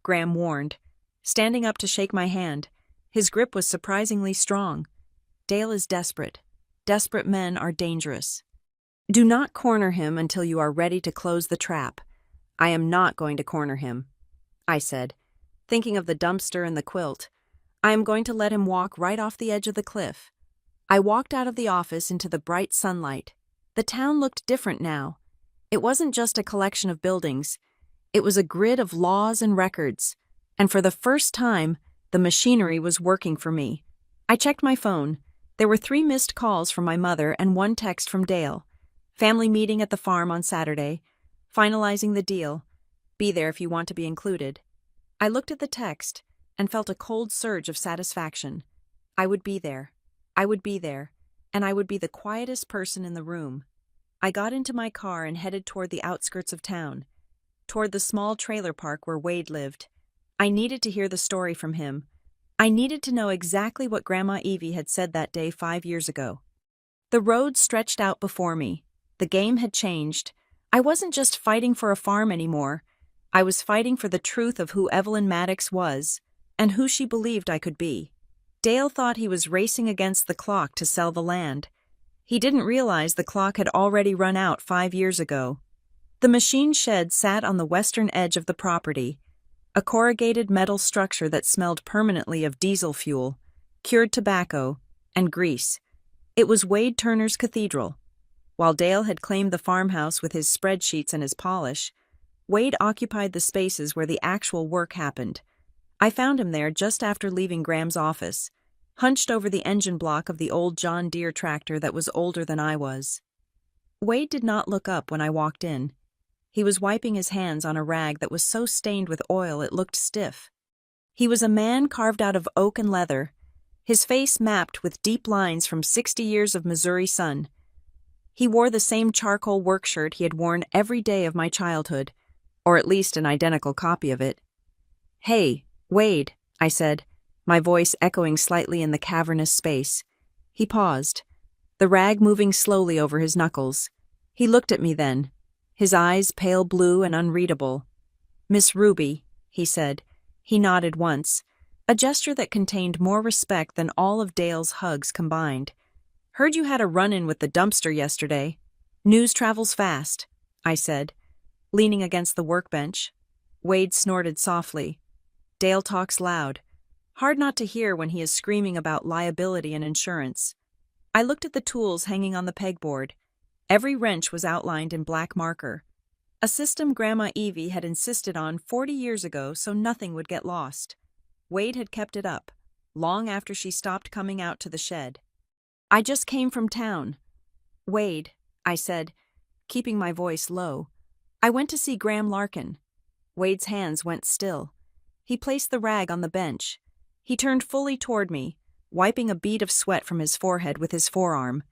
Graham warned, standing up to shake my hand. His grip was surprisingly strong. Dale is desperate. Desperate men are dangerous. Do not corner him until you are ready to close the trap. I am not going to corner him, I said, thinking of the dumpster and the quilt. I am going to let him walk right off the edge of the cliff. I walked out of the office into the bright sunlight. The town looked different now. It wasn't just a collection of buildings. It was a grid of laws and records. And for the first time, the machinery was working for me. I checked my phone. There were 3 missed calls from my mother and 1 text from Dale. Family meeting at the farm on Saturday. Finalizing the deal. Be there if you want to be included. I looked at the text and felt a cold surge of satisfaction. I would be there. I would be there. And I would be the quietest person in the room. I got into my car and headed toward the outskirts of town, toward the small trailer park where Wade lived. I needed to hear the story from him. I needed to know exactly what Grandma Evie had said that day 5 years ago. The road stretched out before me. The game had changed. I wasn't just fighting for a farm anymore. I was fighting for the truth of who Evelyn Maddox was and who she believed I could be. Dale thought he was racing against the clock to sell the land. He didn't realize the clock had already run out 5 years ago. The machine shed sat on the western edge of the property, a corrugated metal structure that smelled permanently of diesel fuel, cured tobacco, and grease. It was Wade Turner's cathedral. While Dale had claimed the farmhouse with his spreadsheets and his polish, Wade occupied the spaces where the actual work happened. I found him there just after leaving Graham's office, hunched over the engine block of the old John Deere tractor that was older than I was. Wade did not look up when I walked in. He was wiping his hands on a rag that was so stained with oil it looked stiff. He was a man carved out of oak and leather, his face mapped with deep lines from 60 years of Missouri sun. He wore the same charcoal work shirt he had worn every day of my childhood, or at least an identical copy of it. "Hey, Wade," I said, my voice echoing slightly in the cavernous space. He paused, the rag moving slowly over his knuckles. He looked at me then, his eyes pale blue and unreadable. "Miss Ruby," he said. He nodded once, a gesture that contained more respect than all of Dale's hugs combined. "Heard you had a run-in with the dumpster yesterday. News travels fast," I said, leaning against the workbench. Wade snorted softly. Dale talks loud. Hard not to hear when he is screaming about liability and insurance. I looked at the tools hanging on the pegboard. Every wrench was outlined in black marker. A system Grandma Evie had insisted on 40 years ago so nothing would get lost. Wade had kept it up, long after she stopped coming out to the shed. "I just came from town. Wade," I said, keeping my voice low. "I went to see Graham Larkin." Wade's hands went still. He placed the rag on the bench. He turned fully toward me, wiping a bead of sweat from his forehead with his forearm.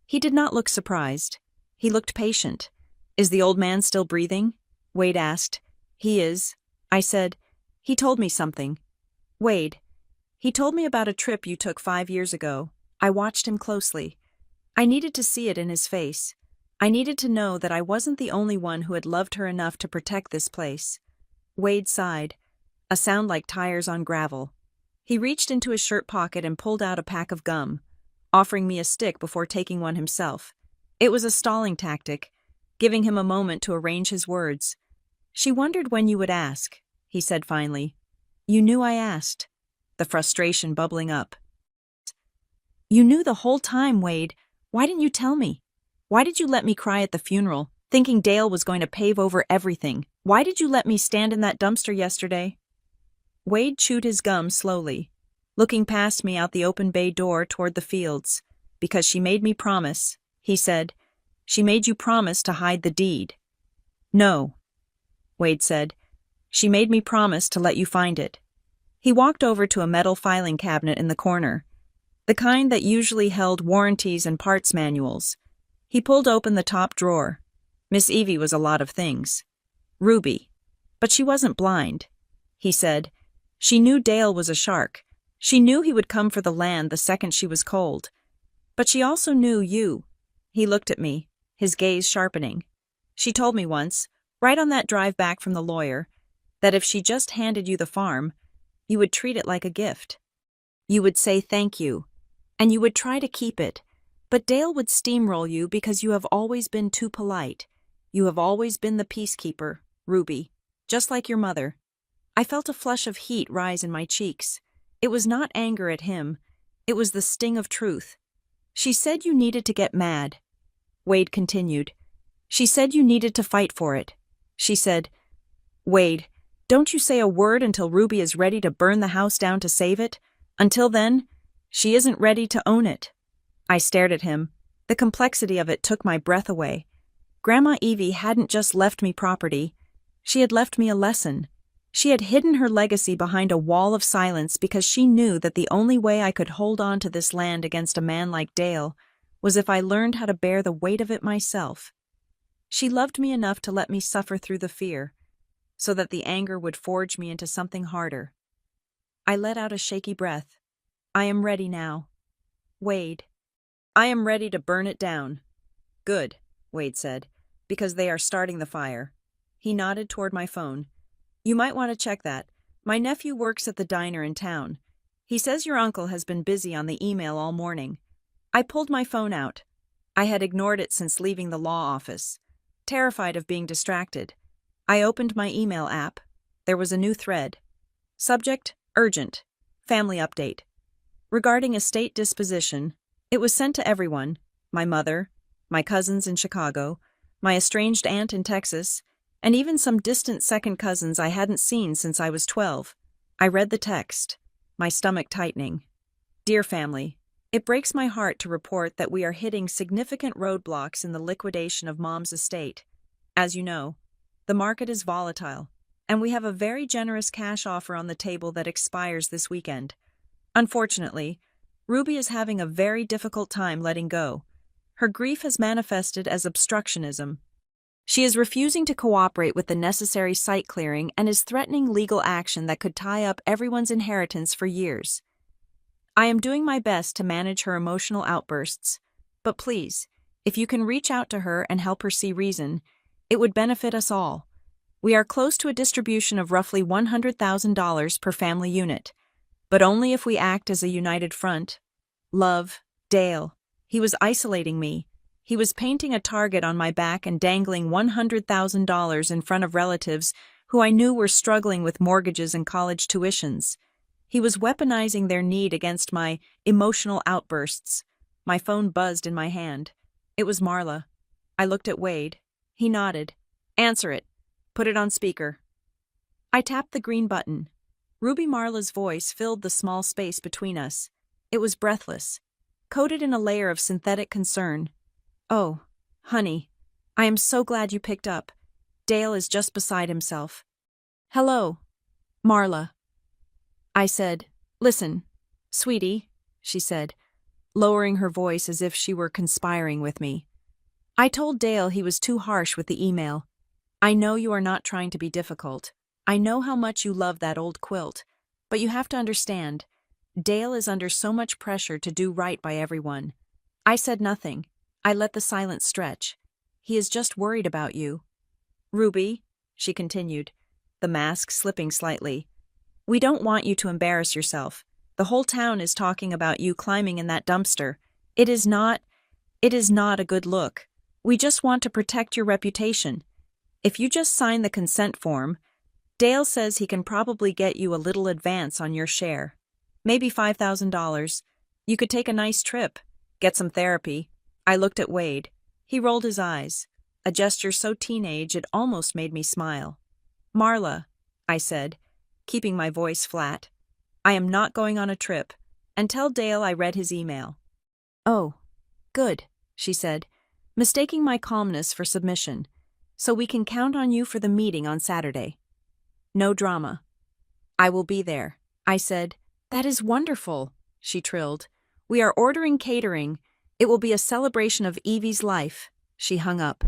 He did not look surprised. He looked patient. "Is the old man still breathing?" Wade asked. "He is," I said. "He told me something." "Wade, he told me about a trip you took 5 years ago." I watched him closely. I needed to see it in his face. I needed to know that I wasn't the only one who had loved her enough to protect this place. Wade sighed, a sound like tires on gravel. He reached into his shirt pocket and pulled out a pack of gum, offering me a stick before taking one himself. It was a stalling tactic, giving him a moment to arrange his words. "She wondered when you would ask," he said finally. "You knew I asked," the frustration bubbling up. "You knew the whole time, Wade. Why didn't you tell me? Why did you let me cry at the funeral, thinking Dale was going to pave over everything? Why did you let me stand in that dumpster yesterday?" Wade chewed his gum slowly, looking past me out the open bay door toward the fields. "Because she made me promise," he said. "She made you promise to hide the deed." "No," Wade said. "She made me promise to let you find it." He walked over to a metal filing cabinet in the corner, the kind that usually held warranties and parts manuals. He pulled open the top drawer. Miss Evie was a lot of things. Ruby. But she wasn't blind, he said. She knew Dale was a shark. She knew he would come for the land the second she was cold. But she also knew you. He looked at me, his gaze sharpening. "She told me once, right on that drive back from the lawyer, that if she just handed you the farm, you would treat it like a gift. You would say thank you, and you would try to keep it, but Dale would steamroll you because you have always been too polite. You have always been the peacekeeper, Ruby, just like your mother." I felt a flush of heat rise in my cheeks. It was not anger at him. It was the sting of truth. "She said you needed to get mad," Wade continued. "She said you needed to fight for it. She said, 'Wade, don't you say a word until Ruby is ready to burn the house down to save it. Until then, she isn't ready to own it.'" I stared at him. The complexity of it took my breath away. Grandma Evie hadn't just left me property. She had left me a lesson. She had hidden her legacy behind a wall of silence because she knew that the only way I could hold on to this land against a man like Dale was if I learned how to bear the weight of it myself. She loved me enough to let me suffer through the fear, so that the anger would forge me into something harder. I let out a shaky breath. "I am ready now. Wade. I am ready to burn it down." "Good," Wade said, "because they are starting the fire." He nodded toward my phone. "You might want to check that. My nephew works at the diner in town. He says your uncle has been busy on the email all morning." I pulled my phone out. I had ignored it since leaving the law office, terrified of being distracted. I opened my email app. There was a new thread. Subject, urgent. Family update. Regarding estate disposition. It was sent to everyone: my mother, my cousins in Chicago, my estranged aunt in Texas, and even some distant second cousins I hadn't seen since I was 12. I read the text, my stomach tightening. "Dear family, it breaks my heart to report that we are hitting significant roadblocks in the liquidation of Mom's estate. As you know, the market is volatile, and we have a very generous cash offer on the table that expires this weekend. Unfortunately, Ruby is having a very difficult time letting go. Her grief has manifested as obstructionism. She is refusing to cooperate with the necessary site clearing and is threatening legal action that could tie up everyone's inheritance for years. I am doing my best to manage her emotional outbursts, but please, if you can reach out to her and help her see reason, it would benefit us all. We are close to a distribution of roughly $100,000 per family unit, but only if we act as a united front. Love, Dale. He was isolating me. He was painting a target on my back and dangling $100,000 in front of relatives who I knew were struggling with mortgages and college tuitions. He was weaponizing their need against my emotional outbursts. My phone buzzed in my hand. It was Marla. I looked at Wade. He nodded. "Answer it. Put it on speaker." I tapped the green button. Ruby Marla's voice filled the small space between us. It was breathless, coated in a layer of synthetic concern. "Oh, honey, I am so glad you picked up. Dale is just beside himself." "Hello, Marla." I said, "Listen, sweetie," she said, lowering her voice as if she were conspiring with me. "I told Dale he was too harsh with the email. I know you are not trying to be difficult. I know how much you love that old quilt, but you have to understand, Dale is under so much pressure to do right by everyone." I said nothing. I let the silence stretch. "He is just worried about you." "Ruby," she continued, the mask slipping slightly, "we don't want you to embarrass yourself. The whole town is talking about you climbing in that dumpster. It is not a good look. We just want to protect your reputation. If you just sign the consent form, Dale says he can probably get you a little advance on your share. Maybe $5,000. You could take a nice trip, get some therapy." I looked at Wade. He rolled his eyes, a gesture so teenage it almost made me smile. "Marla," I said, keeping my voice flat, "I am not going on a trip, and tell Dale I read his email." "Oh, good," she said, mistaking my calmness for submission. "So we can count on you for the meeting on Saturday." "No drama." "I will be there," I said. "That is wonderful," she trilled. "We are ordering catering. It will be a celebration of Evie's life." She hung up.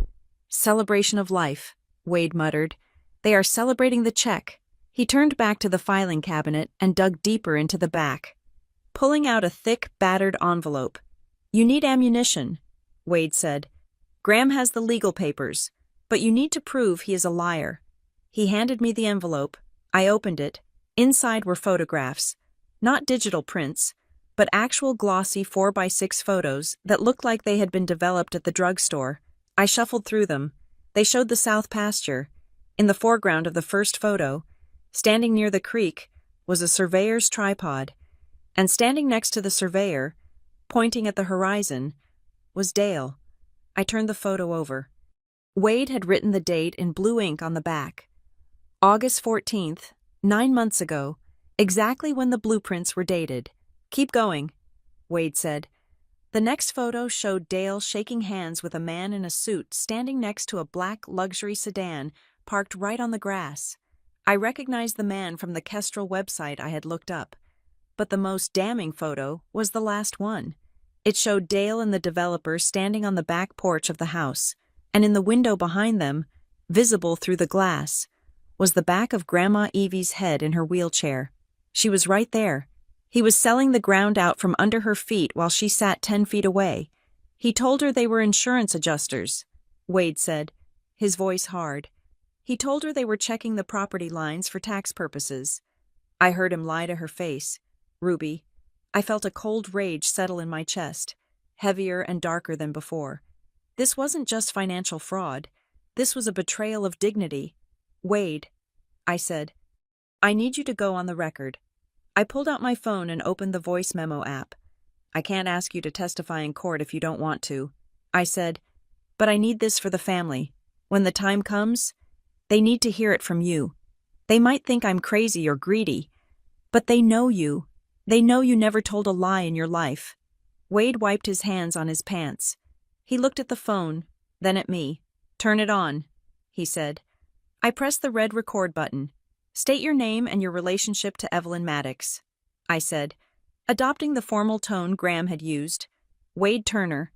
"Celebration of life," Wade muttered. "They are celebrating the check." He turned back to the filing cabinet and dug deeper into the back, pulling out a thick, battered envelope. "You need ammunition," Wade said. "Graham has the legal papers, but you need to prove he is a liar." He handed me the envelope. I opened it. Inside were photographs. Not digital prints, but actual glossy 4x6 photos that looked like they had been developed at the drugstore. I shuffled through them. They showed the south pasture. In the foreground of the first photo, standing near the creek, was a surveyor's tripod, and standing next to the surveyor, pointing at the horizon, was Dale. I turned the photo over. Wade had written the date in blue ink on the back. August 14th, 9 months ago, exactly when the blueprints were dated. "Keep going," Wade said. The next photo showed Dale shaking hands with a man in a suit standing next to a black luxury sedan parked right on the grass. I recognized the man from the Kestrel website I had looked up. But the most damning photo was the last one. It showed Dale and the developer standing on the back porch of the house, and in the window behind them, visible through the glass, was the back of Grandma Evie's head in her wheelchair. She was right there. He was selling the ground out from under her feet while she sat 10 feet away. He told her they were insurance adjusters, Wade said, his voice hard. He told her they were checking the property lines for tax purposes. I heard him lie to her face. "Ruby." I felt a cold rage settle in my chest, heavier and darker than before. This wasn't just financial fraud. This was a betrayal of dignity. "Wade," I said, "I need you to go on the record." I pulled out my phone and opened the voice memo app. "I can't ask you to testify in court if you don't want to," I said, "but I need this for the family. When the time comes, they need to hear it from you. They might think I'm crazy or greedy, but they know you. They know you never told a lie in your life." Wade wiped his hands on his pants. He looked at the phone, then at me. "Turn it on," he said. I pressed the red record button. "State your name and your relationship to Evelyn Maddox," I said, adopting the formal tone Graham had used. "Wade Turner."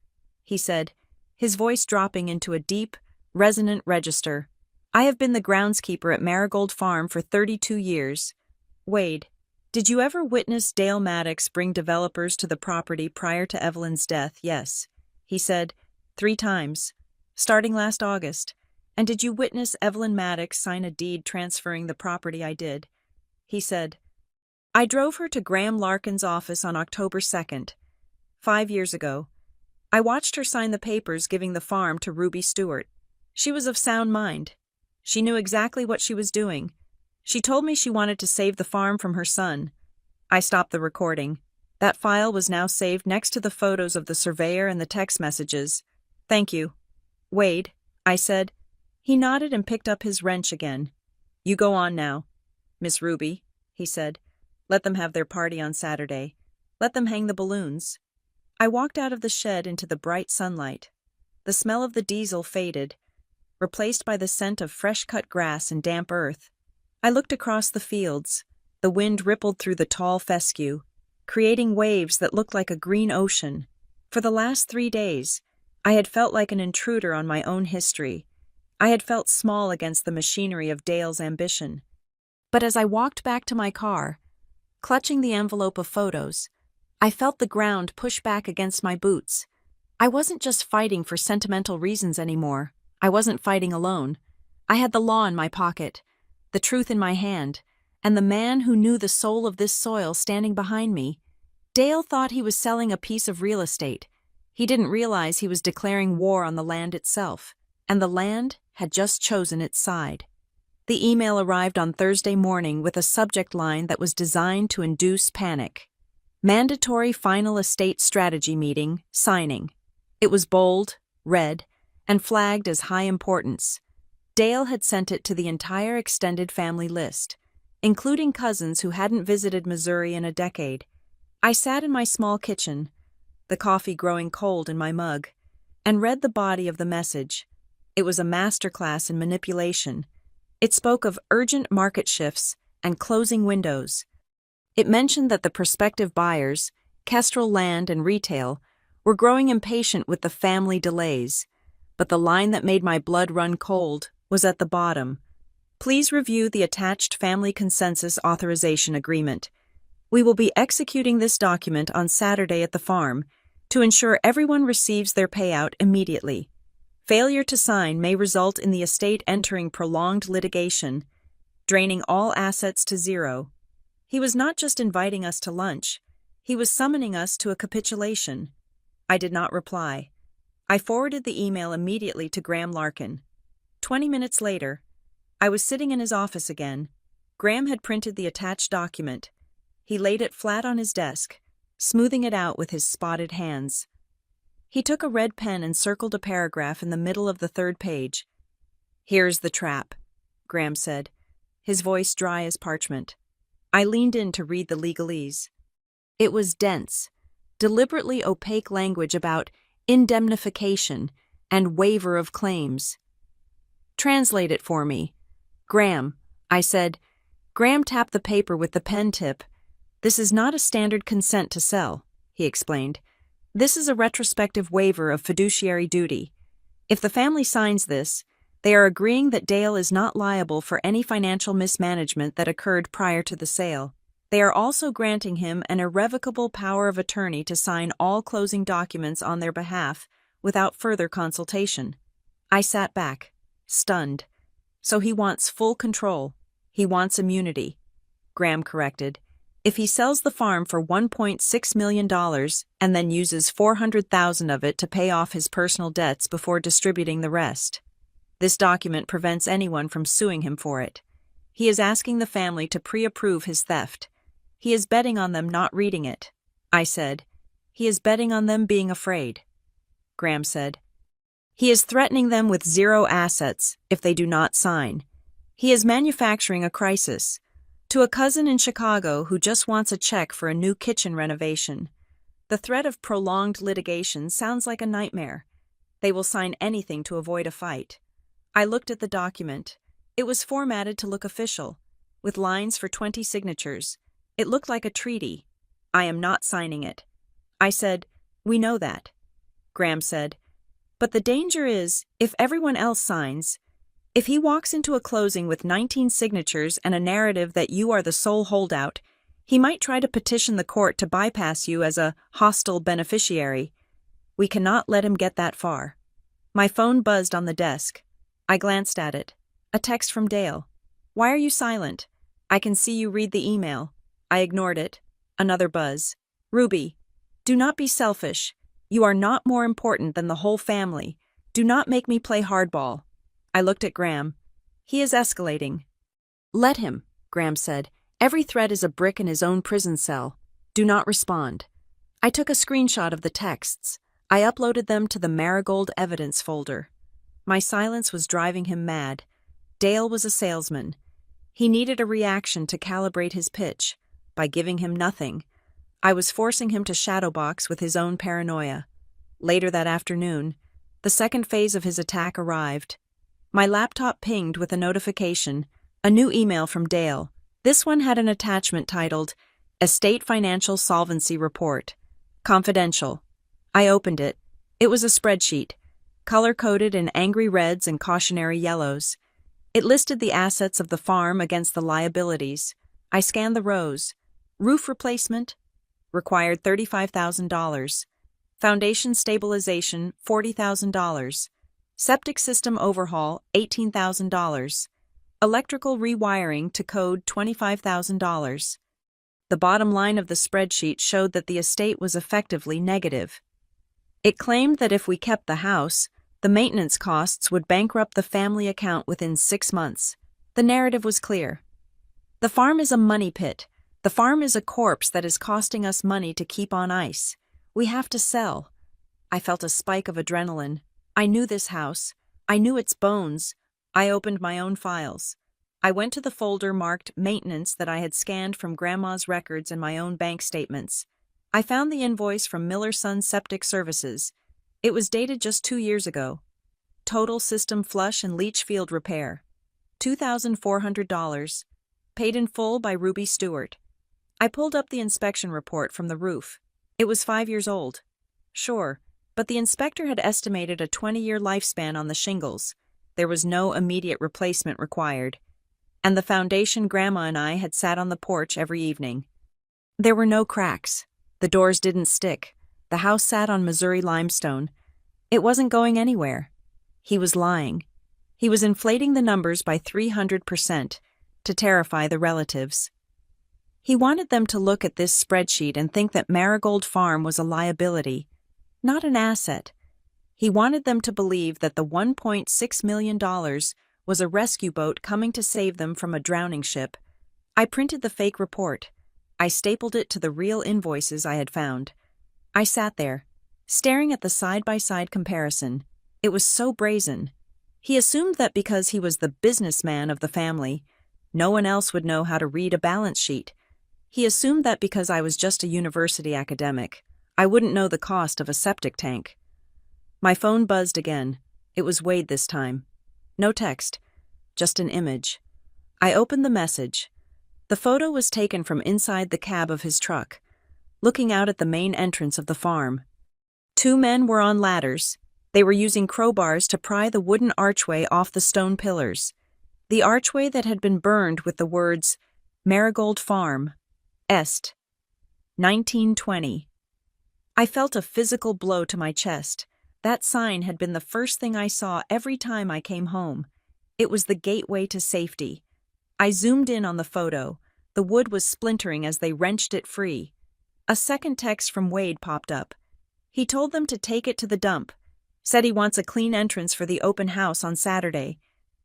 he said, his voice dropping into a deep, resonant register. I have been the groundskeeper at Marigold Farm for 32 years. Wade, did you ever witness Dale Maddox bring developers to the property prior to Evelyn's death? Yes, he said, 3 times, starting last August. And did you witness Evelyn Maddox sign a deed transferring the property? I did, he said. I drove her to Graham Larkin's office on October 2nd, 5 years ago. I watched her sign the papers giving the farm to Ruby Stewart. She was of sound mind. She knew exactly what she was doing. She told me she wanted to save the farm from her son. I stopped the recording. That file was now saved next to the photos of the surveyor and the text messages. Thank you. Wade, I said. He nodded and picked up his wrench again. You go on now. Miss Ruby, he said. Let them have their party on Saturday. Let them hang the balloons. I walked out of the shed into the bright sunlight. The smell of the diesel faded, replaced by the scent of fresh-cut grass and damp earth. I looked across the fields. The wind rippled through the tall fescue, creating waves that looked like a green ocean. For the last 3 days, I had felt like an intruder on my own history. I had felt small against the machinery of Dale's ambition. But as I walked back to my car, clutching the envelope of photos, I felt the ground push back against my boots. I wasn't just fighting for sentimental reasons anymore. I wasn't fighting alone. I had the law in my pocket, the truth in my hand, and the man who knew the soul of this soil standing behind me. Dale thought he was selling a piece of real estate. He didn't realize he was declaring war on the land itself, and the land had just chosen its side. The email arrived on Thursday morning with a subject line that was designed to induce panic. Mandatory Final Estate Strategy Meeting, signing. It was bold, red, and flagged as high importance. Dale had sent it to the entire extended family list, including cousins who hadn't visited Missouri in a decade. I sat in my small kitchen, the coffee growing cold in my mug, and read the body of the message. It was a masterclass in manipulation. It spoke of urgent market shifts and closing windows. It mentioned that the prospective buyers, Kestrel Land and Retail, were growing impatient with the family delays. But the line that made my blood run cold was at the bottom. Please review the attached Family Consensus Authorization Agreement. We will be executing this document on Saturday at the farm to ensure everyone receives their payout immediately. Failure to sign may result in the estate entering prolonged litigation, draining all assets to zero. He was not just inviting us to lunch, he was summoning us to a capitulation. I did not reply. I forwarded the email immediately to Graham Larkin. 20 minutes later, I was sitting in his office again. Graham had printed the attached document. He laid it flat on his desk, smoothing it out with his spotted hands. He took a red pen and circled a paragraph in the middle of the 3rd page. Here's the trap, Graham said, his voice dry as parchment. I leaned in to read the legalese. It was dense, deliberately opaque language about indemnification and waiver of claims. Translate it for me. Graham, I said. Graham tapped the paper with the pen tip. This is not a standard consent to sell, he explained. This is a retrospective waiver of fiduciary duty. If the family signs this, they are agreeing that Dale is not liable for any financial mismanagement that occurred prior to the sale. They are also granting him an irrevocable power of attorney to sign all closing documents on their behalf without further consultation. I sat back, stunned. So he wants full control. He wants immunity. Graham corrected. If he sells the farm for $1.6 million and then uses $400,000 of it to pay off his personal debts before distributing the rest. This document prevents anyone from suing him for it. He is asking the family to pre-approve his theft. He is betting on them not reading it. I said. He is betting on them being afraid. Graham said. He is threatening them with zero assets if they do not sign. He is manufacturing a crisis. To a cousin in Chicago who just wants a check for a new kitchen renovation. The threat of prolonged litigation sounds like a nightmare. They will sign anything to avoid a fight. I looked at the document. It was formatted to look official, with lines for 20 signatures. It looked like a treaty. I am not signing it. I said, we know that. Graham said. But the danger is, if everyone else signs, if he walks into a closing with 19 signatures and a narrative that you are the sole holdout, he might try to petition the court to bypass you as a hostile beneficiary. We cannot let him get that far. My phone buzzed on the desk. I glanced at it. A text from Dale. Why are you silent? I can see you read the email. I ignored it. Another buzz. Ruby, do not be selfish. You are not more important than the whole family. Do not make me play hardball. I looked at Graham. He is escalating. Let him, Graham said. Every threat is a brick in his own prison cell. Do not respond. I took a screenshot of the texts. I uploaded them to the Marigold evidence folder. My silence was driving him mad. Dale was a salesman. He needed a reaction to calibrate his pitch. By giving him nothing, I was forcing him to shadowbox with his own paranoia. Later that afternoon, the second phase of his attack arrived. My laptop pinged with a notification, a new email from Dale. This one had an attachment titled, Estate Financial Solvency Report. Confidential. I opened it. It was a spreadsheet, color-coded in angry reds and cautionary yellows. It listed the assets of the farm against the liabilities. I scanned the rows. Roof replacement required $35,000. Foundation stabilization, $40,000. Septic system overhaul, $18,000. Electrical rewiring to code, $25,000. The bottom line of the spreadsheet showed that the estate was effectively negative. It claimed that if we kept the house, the maintenance costs would bankrupt the family account within 6 months. The narrative was clear. The farm is a money pit. The farm is a corpse that is costing us money to keep on ice. We have to sell. I felt a spike of adrenaline. I knew this house. I knew its bones. I opened my own files. I went to the folder marked Maintenance that I had scanned from Grandma's records and my own bank statements. I found the invoice from Miller Son Septic Services. It was dated just 2 years ago. Total system flush and leach field repair. $2,400. Paid in full by Ruby Stewart. I pulled up the inspection report from the roof. It was 5 years old. Sure, but the inspector had estimated a 20-year lifespan on the shingles. There was no immediate replacement required. And the foundation Grandma and I had sat on the porch every evening. There were no cracks. The doors didn't stick. The house sat on Missouri limestone. It wasn't going anywhere. He was lying. He was inflating the numbers by 300% to terrify the relatives. He wanted them to look at this spreadsheet and think that Marigold Farm was a liability, not an asset. He wanted them to believe that the $1.6 million was a rescue boat coming to save them from a drowning ship. I printed the fake report. I stapled it to the real invoices I had found. I sat there, staring at the side-by-side comparison. It was so brazen. He assumed that because he was the businessman of the family, no one else would know how to read a balance sheet. He assumed that because I was just a university academic, I wouldn't know the cost of a septic tank. My phone buzzed again. It was Wade this time. No text, just an image. I opened the message. The photo was taken from inside the cab of his truck, looking out at the main entrance of the farm. 2 men were on ladders. They were using crowbars to pry the wooden archway off the stone pillars. The archway that had been burned with the words, Marigold Farm, Est, 1920. I felt a physical blow to my chest. That sign had been the first thing I saw every time I came home. It was the gateway to safety. I zoomed in on the photo. The wood was splintering as they wrenched it free. A second text from Wade popped up. He told them to take it to the dump. Said he wants a clean entrance for the open house on Saturday.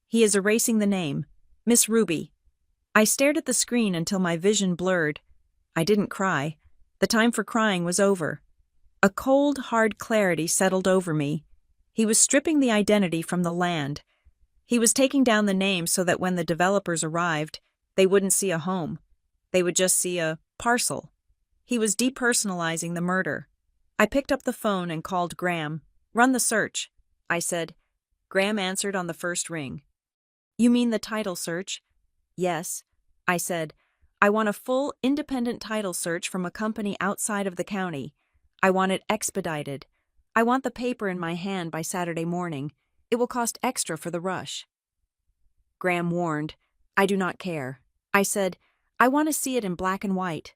He is erasing the name. Miss Ruby. I stared at the screen until my vision blurred. I didn't cry. The time for crying was over. A cold, hard clarity settled over me. He was stripping the identity from the land. He was taking down the name so that when the developers arrived, they wouldn't see a home. They would just see a parcel. He was depersonalizing the murder. I picked up the phone and called Graham. Run the search, I said. Graham answered on the first ring. You mean the title search? Yes, I said. I want a full, independent title search from a company outside of the county. I want it expedited. I want the paper in my hand by Saturday morning. It will cost extra for the rush. Graham warned, I do not care. I said, I want to see it in black and white.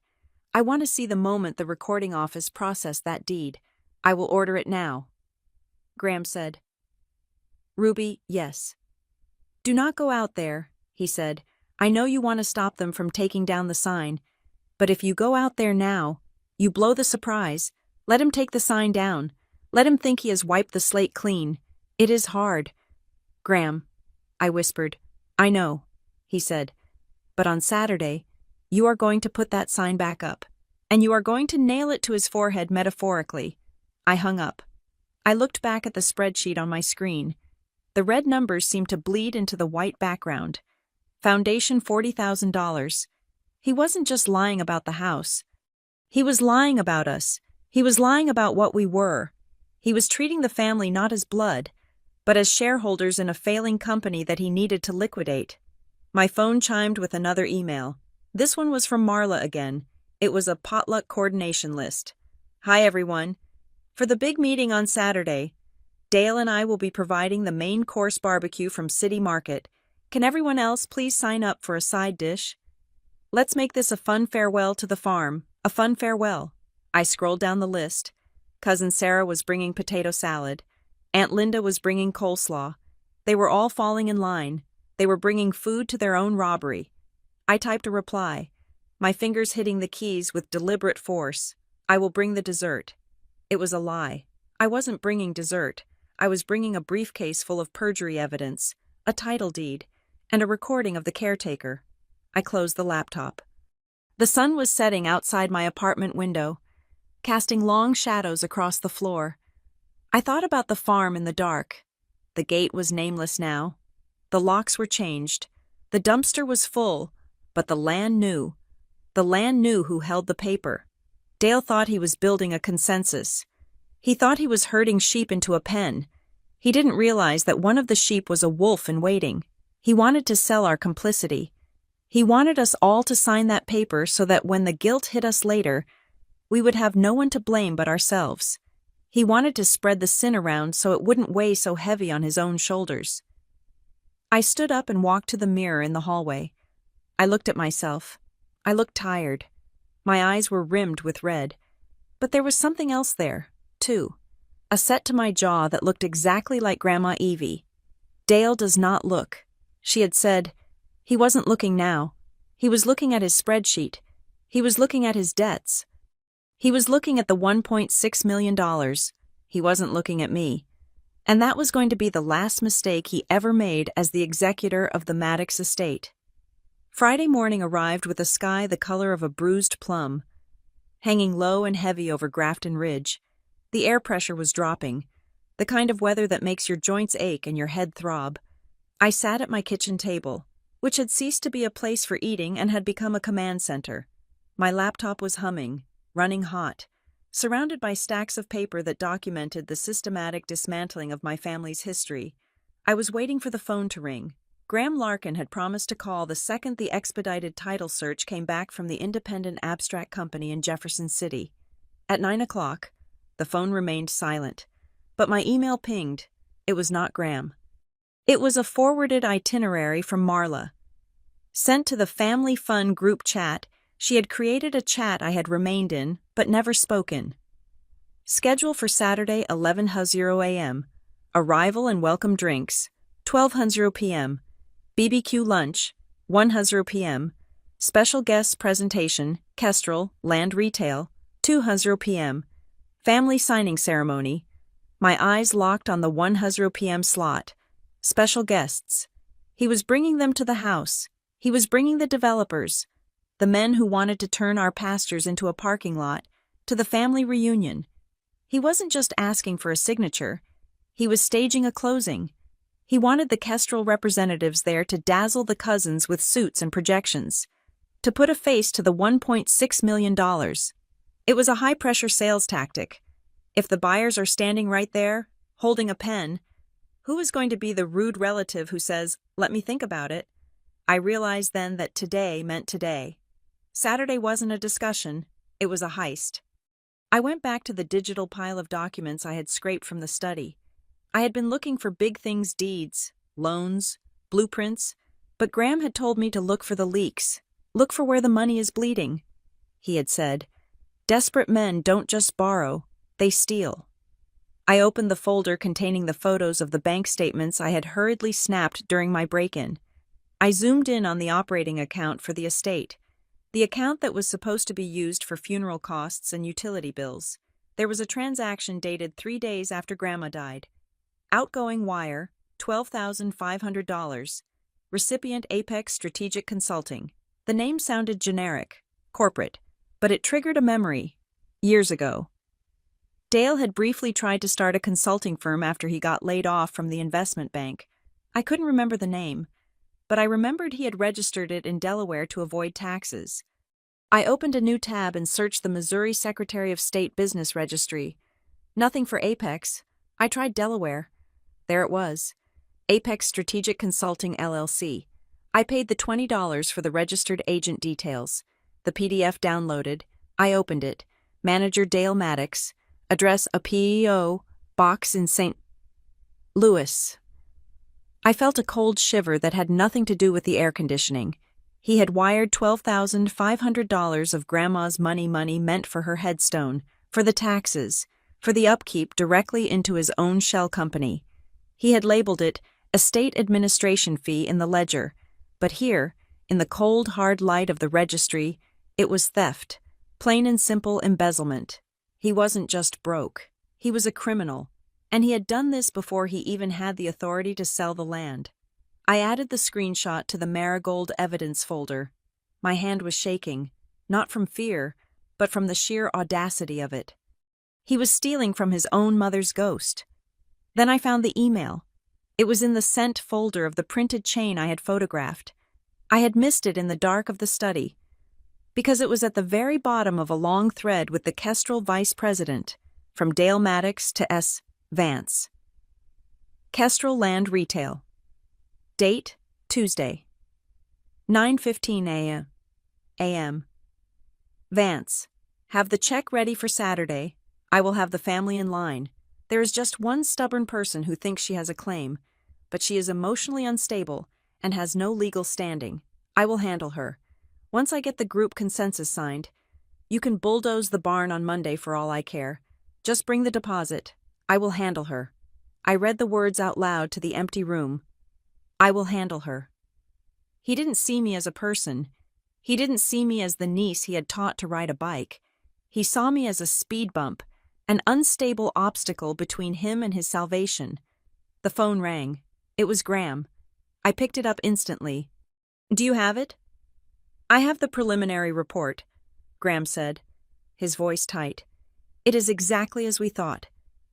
I want to see the moment the recording office processed that deed. I will order it now. Graham said, Ruby, yes. Do not go out there, he said. I know you want to stop them from taking down the sign, but if you go out there now, you blow the surprise. Let him take the sign down. Let him think he has wiped the slate clean. It is hard. Graham, I whispered. I know, he said. But on Saturday, you are going to put that sign back up, and you are going to nail it to his forehead metaphorically. I hung up. I looked back at the spreadsheet on my screen. The red numbers seemed to bleed into the white background. Foundation $40,000. He wasn't just lying about the house. He was lying about us. He was lying about what we were. He was treating the family not as blood, but as shareholders in a failing company that he needed to liquidate. My phone chimed with another email. This one was from Marla again. It was a potluck coordination list. Hi everyone. For the big meeting on Saturday, Dale and I will be providing the main course barbecue from City Market. Can everyone else please sign up for a side dish? Let's make this a fun farewell to the farm, a fun farewell. I scrolled down the list. Cousin Sarah was bringing potato salad. Aunt Linda was bringing coleslaw. They were all falling in line. They were bringing food to their own robbery. I typed a reply, my fingers hitting the keys with deliberate force. I will bring the dessert. It was a lie. I wasn't bringing dessert. I was bringing a briefcase full of perjury evidence, a title deed, and a recording of the caretaker. I closed the laptop. The sun was setting outside my apartment window, casting long shadows across the floor. I thought about the farm in the dark. The gate was nameless now. The locks were changed. The dumpster was full, but the land knew. The land knew who held the paper. Dale thought he was building a consensus. He thought he was herding sheep into a pen. He didn't realize that one of the sheep was a wolf in waiting. He wanted to sell our complicity. He wanted us all to sign that paper so that when the guilt hit us later, we would have no one to blame but ourselves. He wanted to spread the sin around so it wouldn't weigh so heavy on his own shoulders. I stood up and walked to the mirror in the hallway. I looked at myself. I looked tired. My eyes were rimmed with red. But there was something else there, too. A set to my jaw that looked exactly like Grandma Evie. Dale does not look. She had said, he wasn't looking now. He was looking at his spreadsheet. He was looking at his debts. He was looking at the $1.6 million. He wasn't looking at me. And that was going to be the last mistake he ever made as the executor of the Maddox estate. Friday morning arrived with a sky the color of a bruised plum. Hanging low and heavy over Grafton Ridge, the air pressure was dropping, the kind of weather that makes your joints ache and your head throb. I sat at my kitchen table, which had ceased to be a place for eating and had become a command center. My laptop was humming, running hot, surrounded by stacks of paper that documented the systematic dismantling of my family's history. I was waiting for the phone to ring. Graham Larkin had promised to call the second the expedited title search came back from the independent abstract company in Jefferson City. At 9 o'clock, the phone remained silent, but my email pinged. It was not Graham. It was a forwarded itinerary from Marla. Sent to the Family Fun group chat, she had created a chat I had remained in, but never spoken. Schedule for Saturday 11:00 a.m. Arrival and welcome drinks, 12:00 p.m. BBQ lunch, 1:00 p.m. Special guests presentation, Kestrel, Land Retail, 2:00 p.m. Family signing ceremony. My eyes locked on the 1:00 p.m. slot. Special guests. He was bringing them to the house. He was bringing the developers, the men who wanted to turn our pastures into a parking lot, to the family reunion. He wasn't just asking for a signature. He was staging a closing. He wanted the Kestrel representatives there to dazzle the cousins with suits and projections, to put a face to the $1.6 million. It was a high-pressure sales tactic. If the buyers are standing right there, holding a pen, who is going to be the rude relative who says, "Let me think about it"? I realized then that today meant today. Saturday wasn't a discussion, it was a heist. I went back to the digital pile of documents I had scraped from the study. I had been looking for big things deeds, loans, blueprints, but Graham had told me to look for the leaks. Look for where the money is bleeding. He had said, desperate men don't just borrow, they steal. I opened the folder containing the photos of the bank statements I had hurriedly snapped during my break-in. I zoomed in on the operating account for the estate, the account that was supposed to be used for funeral costs and utility bills. There was a transaction dated 3 days after Grandma died. Outgoing wire, $12,500. Recipient Apex Strategic Consulting. The name sounded generic, corporate, but it triggered a memory. Years ago, Dale had briefly tried to start a consulting firm after he got laid off from the investment bank. I couldn't remember the name, but I remembered he had registered it in Delaware to avoid taxes. I opened a new tab and searched the Missouri Secretary of State Business Registry. Nothing for Apex. I tried Delaware. There it was. Apex Strategic Consulting LLC. I paid the $20 for the registered agent details. The PDF downloaded. I opened it. Manager Dale Maddox. Address a PEO box in St. Louis. I felt a cold shiver that had nothing to do with the air conditioning. He had wired $12,500 of Grandma's money meant for her headstone, for the taxes, for the upkeep directly into his own shell company. He had labeled it estate administration fee in the ledger, but here, in the cold, hard light of the registry, it was theft, plain and simple embezzlement. He wasn't just broke. He was a criminal, and he had done this before he even had the authority to sell the land. I added the screenshot to the Marigold evidence folder. My hand was shaking, not from fear, but from the sheer audacity of it. He was stealing from his own mother's ghost. Then I found the email. It was in the sent folder of the printed chain I had photographed. I had missed it in the dark of the study, because it was at the very bottom of a long thread with the Kestrel vice president, from Dale Maddox to S. Vance. Kestrel Land Retail. Date, Tuesday. 9:15 a.m. Vance, have the check ready for Saturday. I will have the family in line. There is just one stubborn person who thinks she has a claim, but she is emotionally unstable and has no legal standing. I will handle her. Once I get the group consensus signed, you can bulldoze the barn on Monday for all I care. Just bring the deposit. I will handle her. I read the words out loud to the empty room. I will handle her. He didn't see me as a person. He didn't see me as the niece he had taught to ride a bike. He saw me as a speed bump, an unstable obstacle between him and his salvation. The phone rang. It was Graham. I picked it up instantly. Do you have it? I have the preliminary report, Graham said, his voice tight. It is exactly as we thought.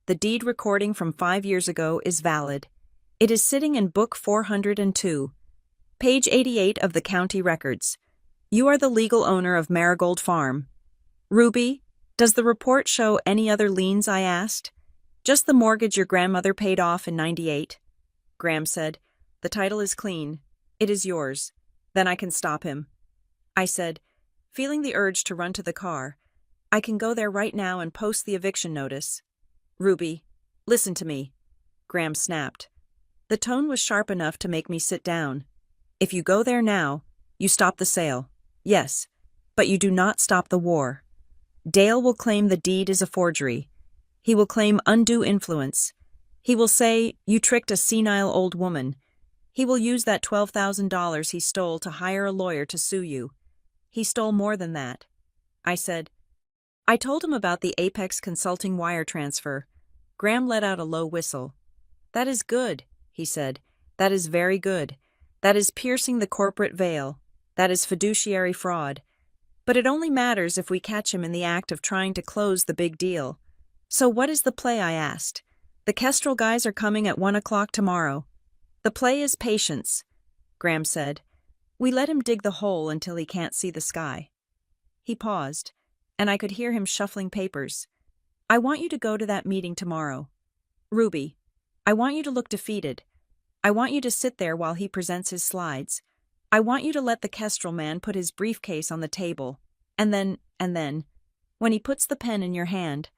The deed recording from 5 years ago is valid. It is sitting in Book 402, page 88 of the county records. You are the legal owner of Marigold Farm. Ruby, does the report show any other liens? I asked. Just the mortgage your grandmother paid off in '98. Graham said, the title is clean. It is yours. Then I can stop him. I said, feeling the urge to run to the car. I can go there right now and post the eviction notice. Ruby, listen to me. Graham snapped. The tone was sharp enough to make me sit down. If you go there now, you stop the sale. Yes, but you do not stop the war. Dale will claim the deed is a forgery. He will claim undue influence. He will say, you tricked a senile old woman. He will use that $12,000 he stole to hire a lawyer to sue you. He stole more than that. I said. I told him about the Apex Consulting wire transfer. Graham let out a low whistle. That is good, he said. That is very good. That is piercing the corporate veil. That is fiduciary fraud. But it only matters if we catch him in the act of trying to close the big deal. So what is the play? I asked. The Kestrel guys are coming at 1 o'clock tomorrow. The play is patience, Graham said. We let him dig the hole until he can't see the sky. He paused, and I could hear him shuffling papers. I want you to go to that meeting tomorrow. Ruby, I want you to look defeated. I want you to sit there while he presents his slides. I want you to let the Kestrel man put his briefcase on the table. And then, When he puts the pen in your hand,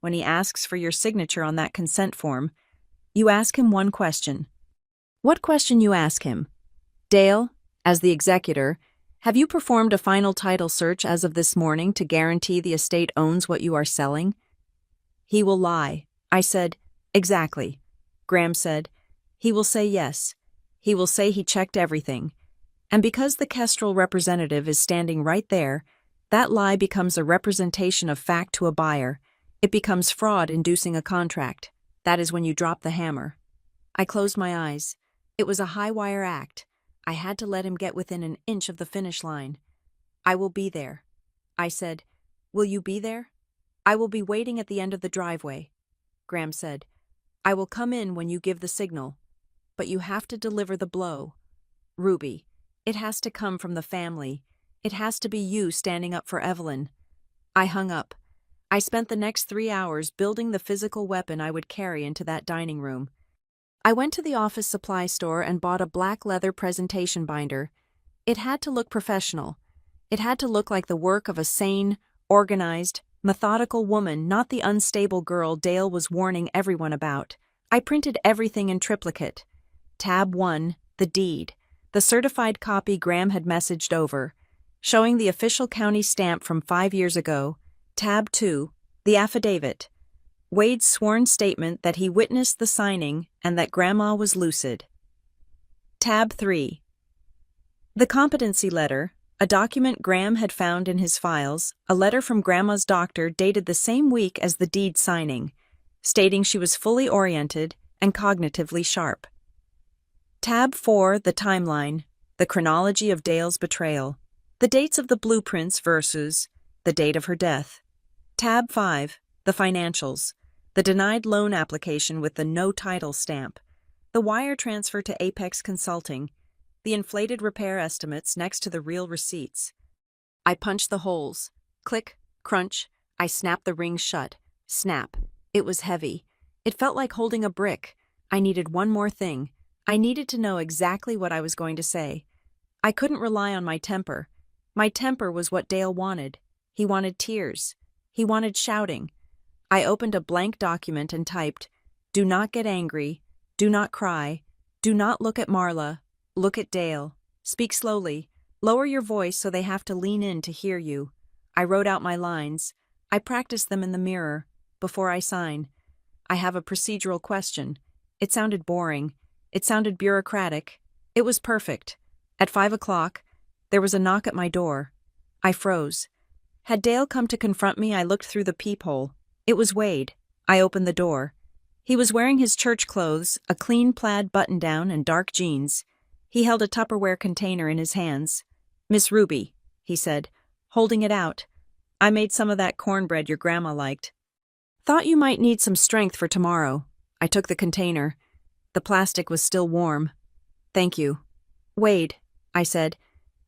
when he asks for your signature on that consent form, you ask him one question. What question you ask him? Dale, as the executor, have you performed a final title search as of this morning to guarantee the estate owns what you are selling? He will lie. I said, exactly. Graham said, he will say yes. He will say he checked everything. And because the Kestrel representative is standing right there, that lie becomes a representation of fact to a buyer. It becomes fraud inducing a contract. That is when you drop the hammer. I closed my eyes. It was a high-wire act. I had to let him get within an inch of the finish line. I will be there. I said, will you be there? I will be waiting at the end of the driveway. Graham said, I will come in when you give the signal. But you have to deliver the blow. Ruby, it has to come from the family. It has to be you standing up for Evelyn. I hung up. I spent the next 3 hours building the physical weapon I would carry into that dining room. I went to the office supply store and bought a black leather presentation binder. It had to look professional. It had to look like the work of a sane, organized, methodical woman, not the unstable girl Dale was warning everyone about. I printed everything in triplicate. Tab 1, the deed, the certified copy Graham had messaged over, showing the official county stamp from 5 years ago. Tab 2, the affidavit, Wade's sworn statement that he witnessed the signing and that Grandma was lucid. Tab 3, the competency letter, a document Graham had found in his files, a letter from Grandma's doctor dated the same week as the deed signing, stating she was fully oriented and cognitively sharp. Tab 4, the timeline, the chronology of Dale's betrayal, the dates of the blueprints versus the date of her death. Tab 5, the financials, the denied loan application with the no title stamp, the wire transfer to Apex Consulting, the inflated repair estimates next to the real receipts. I punched the holes. Click, crunch, I snapped the rings shut. Snap. It was heavy. It felt like holding a brick. I needed one more thing. I needed to know exactly what I was going to say. I couldn't rely on my temper. My temper was what Dale wanted. He wanted tears. He wanted shouting. I opened a blank document and typed, "Do not get angry. Do not cry. Do not look at Marla. Look at Dale. Speak slowly. Lower your voice so they have to lean in to hear you." I wrote out my lines. I practiced them in the mirror. Before I sign, I have a procedural question. It sounded boring. It sounded bureaucratic. It was perfect. At 5 o'clock, there was a knock at my door. I froze. Had Dale come to confront me, I looked through the peephole. It was Wade. I opened the door. He was wearing his church clothes, a clean plaid button-down and dark jeans. He held a Tupperware container in his hands. "Miss Ruby," he said, holding it out. "I made some of that cornbread your grandma liked. Thought you might need some strength for tomorrow." I took the container. The plastic was still warm. "Thank you." "Wade," I said.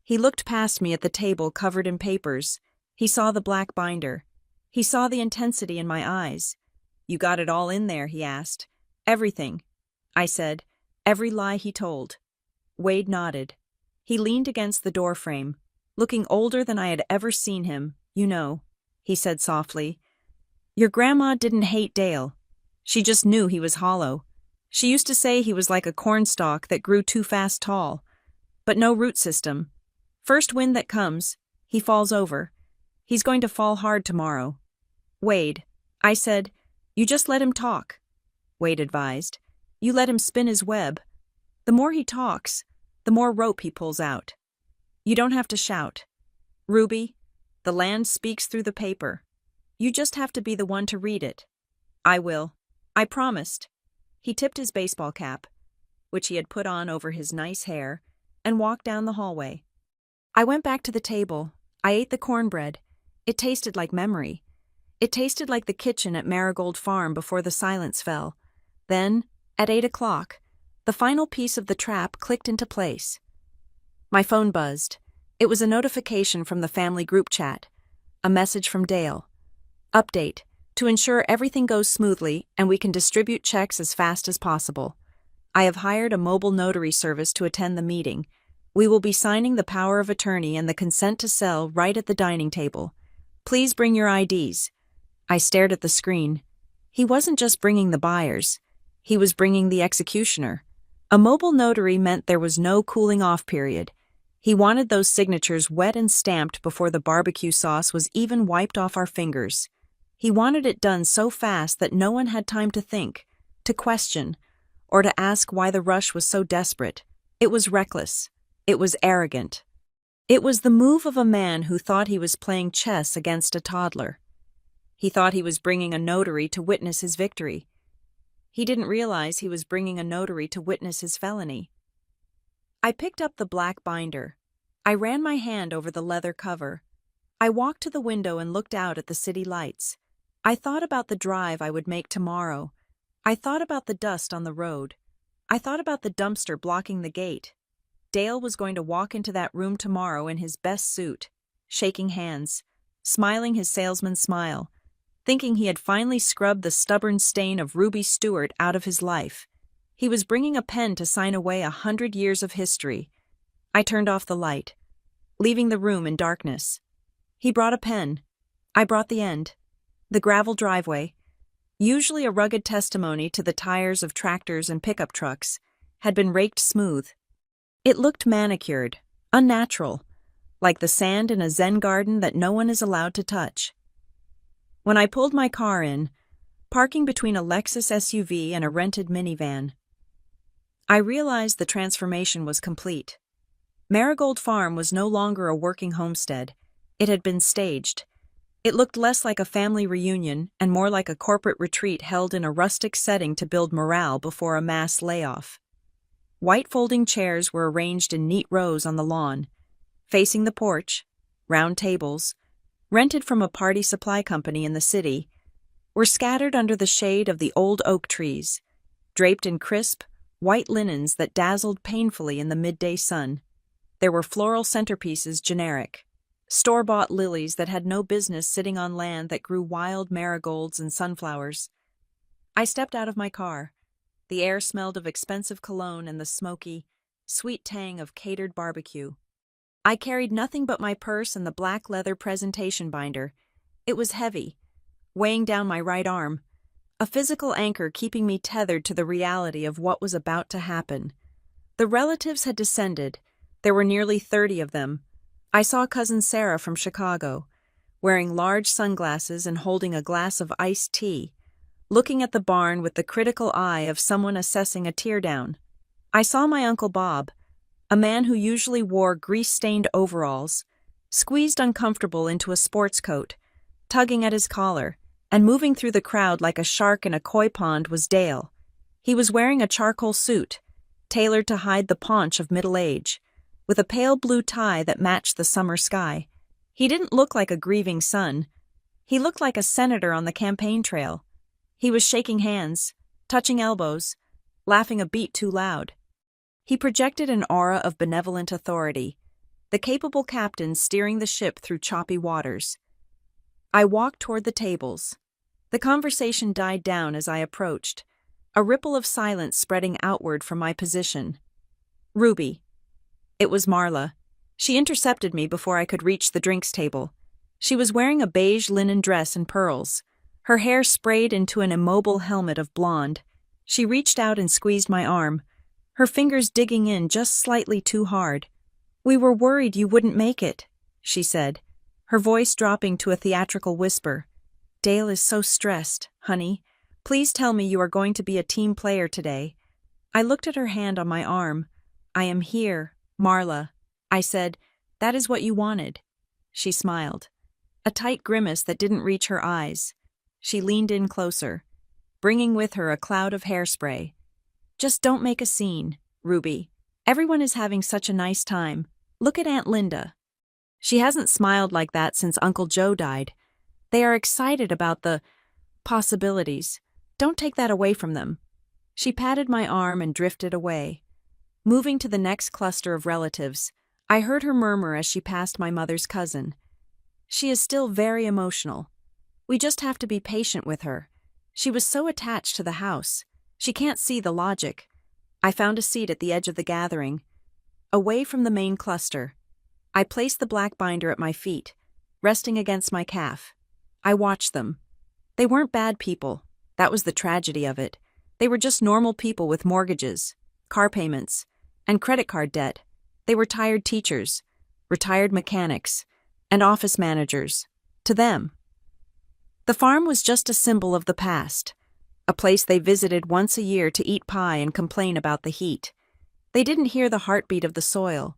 He looked past me at the table covered in papers. He saw the black binder. He saw the intensity in my eyes. "You got it all in there?" he asked. "Everything," I said. "Every lie he told." Wade nodded. He leaned against the doorframe, looking older than I had ever seen him. "You know," he said softly, "your grandma didn't hate Dale. She just knew he was hollow. She used to say he was like a cornstalk that grew too fast tall, but no root system. First wind that comes, he falls over. He's going to fall hard tomorrow." "Wade," I said, "you just let him talk." Wade advised. "You let him spin his web. The more he talks, the more rope he pulls out. You don't have to shout. Ruby, the land speaks through the paper. You just have to be the one to read it." "I will. I promised." He tipped his baseball cap, which he had put on over his nice hair, and walked down the hallway. I went back to the table. I ate the cornbread. It tasted like memory. It tasted like the kitchen at Marigold Farm before the silence fell. Then, at 8 o'clock, the final piece of the trap clicked into place. My phone buzzed. It was a notification from the family group chat. A message from Dale. "Update. To ensure everything goes smoothly and we can distribute checks as fast as possible. I have hired a mobile notary service to attend the meeting. We will be signing the power of attorney and the consent to sell right at the dining table. Please bring your IDs. I stared at the screen. He wasn't just bringing the buyers. He was bringing the executioner. A mobile notary meant there was no cooling off period. He wanted those signatures wet and stamped before the barbecue sauce was even wiped off our fingers. He wanted it done so fast that no one had time to think, to question, or to ask why the rush was so desperate. It was reckless. It was arrogant. It was the move of a man who thought he was playing chess against a toddler. He thought he was bringing a notary to witness his victory. He didn't realize he was bringing a notary to witness his felony. I picked up the black binder. I ran my hand over the leather cover. I walked to the window and looked out at the city lights. I thought about the drive I would make tomorrow. I thought about the dust on the road. I thought about the dumpster blocking the gate. Dale was going to walk into that room tomorrow in his best suit, shaking hands, smiling his salesman's smile, thinking he had finally scrubbed the stubborn stain of Ruby Stewart out of his life. He was bringing a pen to sign away 100 years of history. I turned off the light, leaving the room in darkness. He brought a pen. I brought the end. The gravel driveway, usually a rugged testimony to the tires of tractors and pickup trucks, had been raked smooth. It looked manicured, unnatural, like the sand in a Zen garden that no one is allowed to touch. When I pulled my car in, parking between a Lexus SUV and a rented minivan, I realized the transformation was complete. Marigold Farm was no longer a working homestead. It had been staged. It looked less like a family reunion and more like a corporate retreat held in a rustic setting to build morale before a mass layoff. White folding chairs were arranged in neat rows on the lawn. Facing the porch, round tables, rented from a party supply company in the city, were scattered under the shade of the old oak trees, draped in crisp, white linens that dazzled painfully in the midday sun. There were floral centerpieces generic, store-bought lilies that had no business sitting on land that grew wild marigolds and sunflowers. I stepped out of my car. The air smelled of expensive cologne and the smoky, sweet tang of catered barbecue. I carried nothing but my purse and the black leather presentation binder. It was heavy, weighing down my right arm, a physical anchor keeping me tethered to the reality of what was about to happen. The relatives had descended. There were nearly 30 of them. I saw Cousin Sarah from Chicago, wearing large sunglasses and holding a glass of iced tea, looking at the barn with the critical eye of someone assessing a teardown. I saw my Uncle Bob, a man who usually wore grease-stained overalls, squeezed uncomfortable into a sports coat, tugging at his collar, and moving through the crowd like a shark in a koi pond was Dale. He was wearing a charcoal suit, tailored to hide the paunch of middle age, with a pale blue tie that matched the summer sky. He didn't look like a grieving son. He looked like a senator on the campaign trail. He was shaking hands, touching elbows, laughing a beat too loud. He projected an aura of benevolent authority, the capable captain steering the ship through choppy waters. I walked toward the tables. The conversation died down as I approached, a ripple of silence spreading outward from my position. Ruby. It was Marla. She intercepted me before I could reach the drinks table. She was wearing a beige linen dress and pearls, her hair sprayed into an immobile helmet of blonde. She reached out and squeezed my arm, her fingers digging in just slightly too hard. "We were worried you wouldn't make it," she said, her voice dropping to a theatrical whisper. "Dale is so stressed, honey. Please tell me you are going to be a team player today." I looked at her hand on my arm. "I am here, Marla," I said. "That is what you wanted." She smiled, a tight grimace that didn't reach her eyes. She leaned in closer, bringing with her a cloud of hairspray. "Just don't make a scene, Ruby. Everyone is having such a nice time. Look at Aunt Linda. She hasn't smiled like that since Uncle Joe died. They are excited about the possibilities. Don't take that away from them." She patted my arm and drifted away. Moving to the next cluster of relatives, I heard her murmur as she passed my mother's cousin. "She is still very emotional. We just have to be patient with her. She was so attached to the house. She can't see the logic." I found a seat at the edge of the gathering, away from the main cluster. I placed the black binder at my feet. resting against my calf. I watched them. They weren't bad people. That was the tragedy of it. They were just normal people with mortgages, car payments, and credit card debt. They were tired teachers, retired mechanics, and office managers. To them, the farm was just a symbol of the past, a place they visited once a year to eat pie and complain about the heat. They didn't hear the heartbeat of the soil.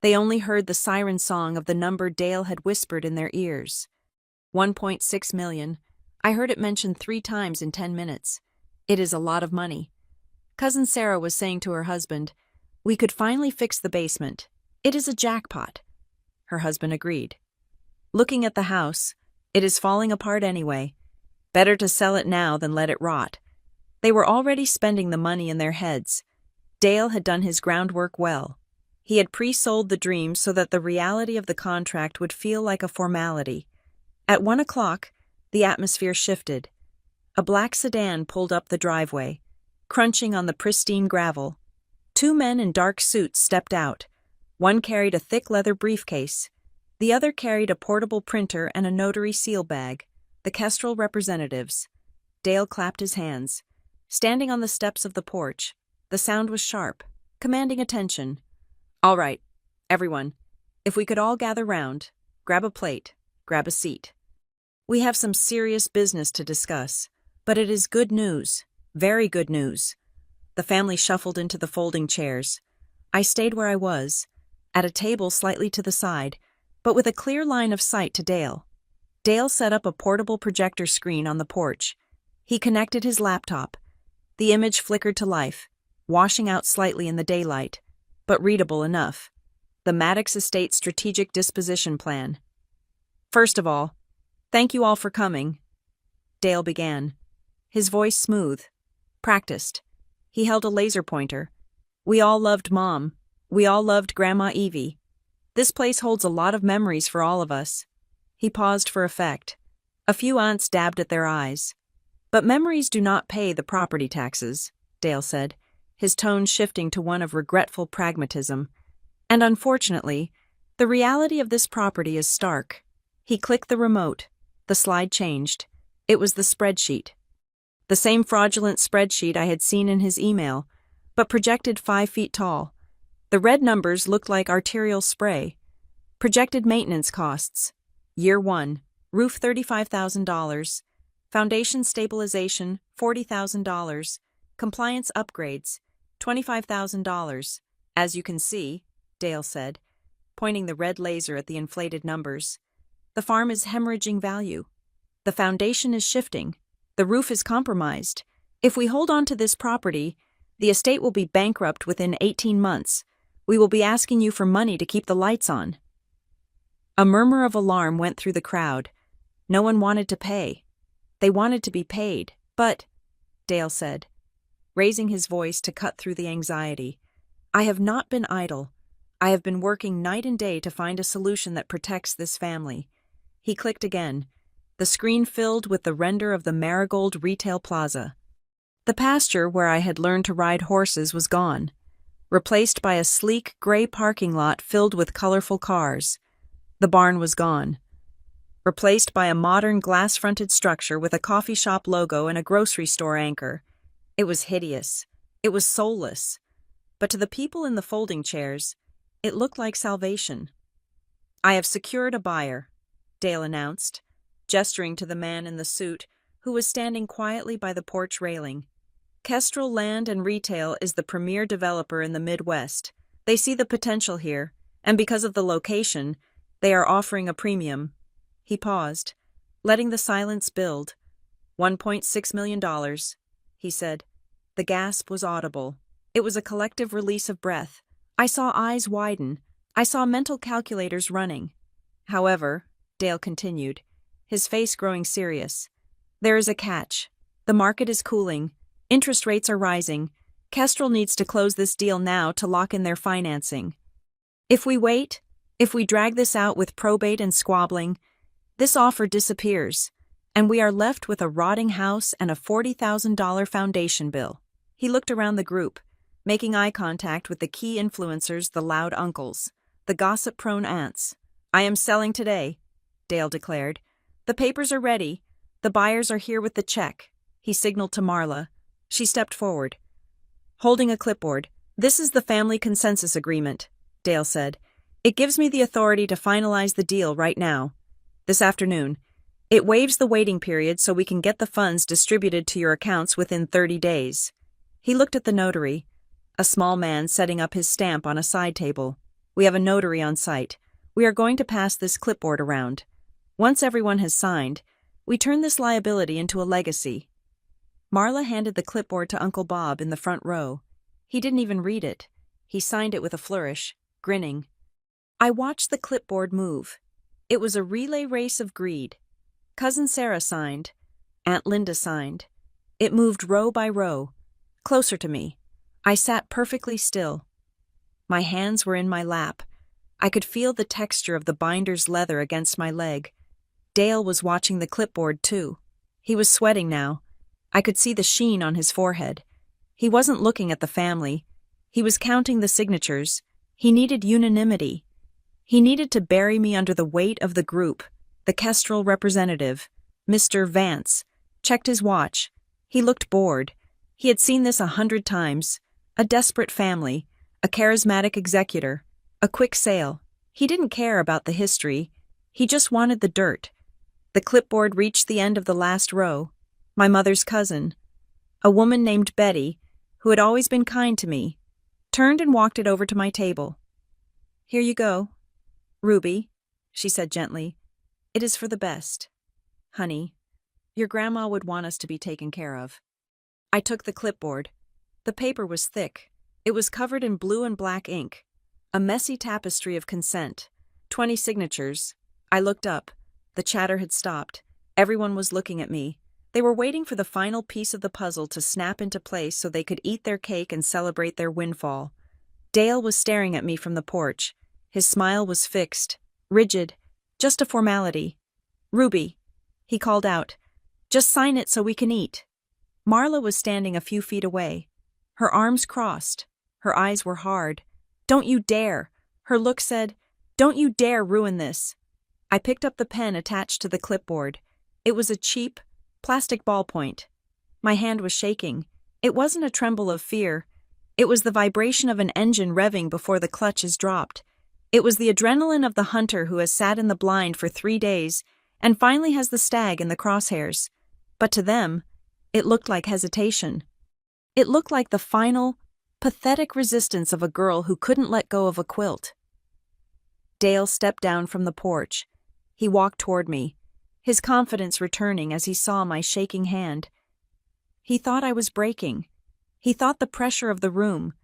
They only heard the siren song of the number Dale had whispered in their ears. 1.6 million. I heard it mentioned 3 times in 10 minutes. It is a lot of money. Cousin Sarah was saying to her husband, "We could finally fix the basement. It is a jackpot." Her husband agreed. Looking at the house, it is falling apart anyway. Better to sell it now than let it rot. They were already spending the money in their heads. Dale had done his groundwork well. He had pre-sold the dream so that the reality of the contract would feel like a formality. At 1 o'clock, the atmosphere shifted. A black sedan pulled up the driveway, crunching on the pristine gravel. 2 men in dark suits stepped out. One carried a thick leather briefcase. The other carried a portable printer and a notary seal bag. The Kestrel representatives. Dale clapped his hands. Standing on the steps of the porch, the sound was sharp, commanding attention. "All right, everyone, if we could all gather round, grab a plate, grab a seat. We have some serious business to discuss, but it is good news, very good news." The family shuffled into the folding chairs. I stayed where I was, at a table slightly to the side, but with a clear line of sight to Dale. Dale set up a portable projector screen on the porch. He connected his laptop. The image flickered to life, washing out slightly in the daylight, but readable enough. The Maddox Estate Strategic Disposition Plan. "First of all, thank you all for coming," Dale began, his voice smooth, practiced. He held a laser pointer. "We all loved Mom. We all loved Grandma Evie. This place holds a lot of memories for all of us." He paused for effect. A few aunts dabbed at their eyes. "But memories do not pay the property taxes," Dale said, his tone shifting to one of regretful pragmatism. "And unfortunately, the reality of this property is stark." He clicked the remote. The slide changed. It was the spreadsheet. The same fraudulent spreadsheet I had seen in his email, but projected 5 feet tall. The red numbers looked like arterial spray. Projected maintenance costs. Year 1, roof $35,000. Foundation stabilization, $40,000. Compliance upgrades, $25,000. "As you can see," Dale said, pointing the red laser at the inflated numbers, "the farm is hemorrhaging value. The foundation is shifting. The roof is compromised. If we hold on to this property, the estate will be bankrupt within 18 months. We will be asking you for money to keep the lights on." A murmur of alarm went through the crowd. No one wanted to pay. They wanted to be paid, but, Dale said, raising his voice to cut through the anxiety, "I have not been idle. I have been working night and day to find a solution that protects this family." He clicked again. The screen filled with the render of the Marigold Retail Plaza. The pasture where I had learned to ride horses was gone, replaced by a sleek gray parking lot filled with colorful cars. The barn was gone, replaced by a modern glass-fronted structure with a coffee shop logo and a grocery store anchor. It was hideous. It was soulless. But to the people in the folding chairs, it looked like salvation. "I have secured a buyer," Dale announced, gesturing to the man in the suit who was standing quietly by the porch railing. "Kestrel Land and Retail is the premier developer in the Midwest. They see the potential here, and because of the location, they are offering a premium." He paused, letting the silence build. $1.6 million, he said. The gasp was audible. It was a collective release of breath. I saw eyes widen. I saw mental calculators running. "However," Dale continued, his face growing serious, "there is a catch. The market is cooling. Interest rates are rising. Kestrel needs to close this deal now to lock in their financing. If we wait, if we drag this out with probate and squabbling, this offer disappears, and we are left with a rotting house and a $40,000 foundation bill." He looked around the group, making eye contact with the key influencers, the loud uncles, the gossip-prone aunts. "I am selling today," Dale declared. "The papers are ready. The buyers are here with the check." He signaled to Marla. She stepped forward, holding a clipboard. "This is the family consensus agreement," Dale said. "It gives me the authority to finalize the deal right now. This afternoon. It waives the waiting period so we can get the funds distributed to your accounts within 30 days. He looked at the notary, a small man setting up his stamp on a side table. "We have a notary on site. We are going to pass this clipboard around. Once everyone has signed, we turn this liability into a legacy." Marla handed the clipboard to Uncle Bob in the front row. He didn't even read it. He signed it with a flourish, grinning. I watched the clipboard move. It was a relay race of greed. Cousin Sarah signed. Aunt Linda signed. It moved row by row, closer to me. I sat perfectly still. My hands were in my lap. I could feel the texture of the binder's leather against my leg. Dale was watching the clipboard too. He was sweating now. I could see the sheen on his forehead. He wasn't looking at the family. He was counting the signatures. He needed unanimity. He needed to bury me under the weight of the group. The Kestrel representative, Mr. Vance, checked his watch. He looked bored. He had seen this 100 times. A desperate family, a charismatic executor, a quick sale. He didn't care about the history. He just wanted the dirt. The clipboard reached the end of the last row. My mother's cousin, a woman named Betty, who had always been kind to me, turned and walked it over to my table. "Here you go, Ruby," she said gently. "It is for the best. Honey, your grandma would want us to be taken care of." I took the clipboard. The paper was thick. It was covered in blue and black ink. A messy tapestry of consent. 20 signatures. I looked up. The chatter had stopped. Everyone was looking at me. They were waiting for the final piece of the puzzle to snap into place so they could eat their cake and celebrate their windfall. Dale was staring at me from the porch. His smile was fixed, rigid, just a formality. "Ruby," he called out, "just sign it so we can eat." Marla was standing a few feet away. Her arms crossed. Her eyes were hard. "Don't you dare." Her look said, "Don't you dare ruin this." I picked up the pen attached to the clipboard. It was a cheap, plastic ballpoint. My hand was shaking. It wasn't a tremble of fear. It was the vibration of an engine revving before the clutch is dropped. It was the adrenaline of the hunter who has sat in the blind for 3 days and finally has the stag in the crosshairs. But to them, it looked like hesitation. It looked like the final, pathetic resistance of a girl who couldn't let go of a quilt. Dale stepped down from the porch. He walked toward me, his confidence returning as he saw my shaking hand. He thought I was breaking. He thought the pressure of the room,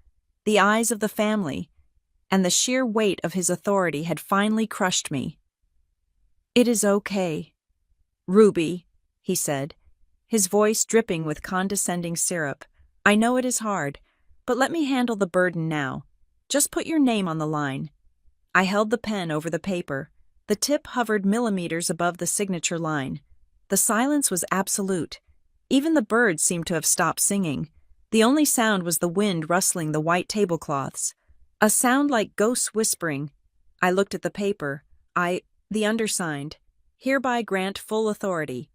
the eyes of the family, and the sheer weight of his authority had finally crushed me. "It is okay, Ruby," he said, his voice dripping with condescending syrup. "I know it is hard, but let me handle the burden now. Just put your name on the line." I held the pen over the paper. The tip hovered millimeters above the signature line. The silence was absolute. Even the birds seemed to have stopped singing. The only sound was the wind rustling the white tablecloths. A sound like ghosts whispering. I looked at the paper. The undersigned, hereby grant full authority.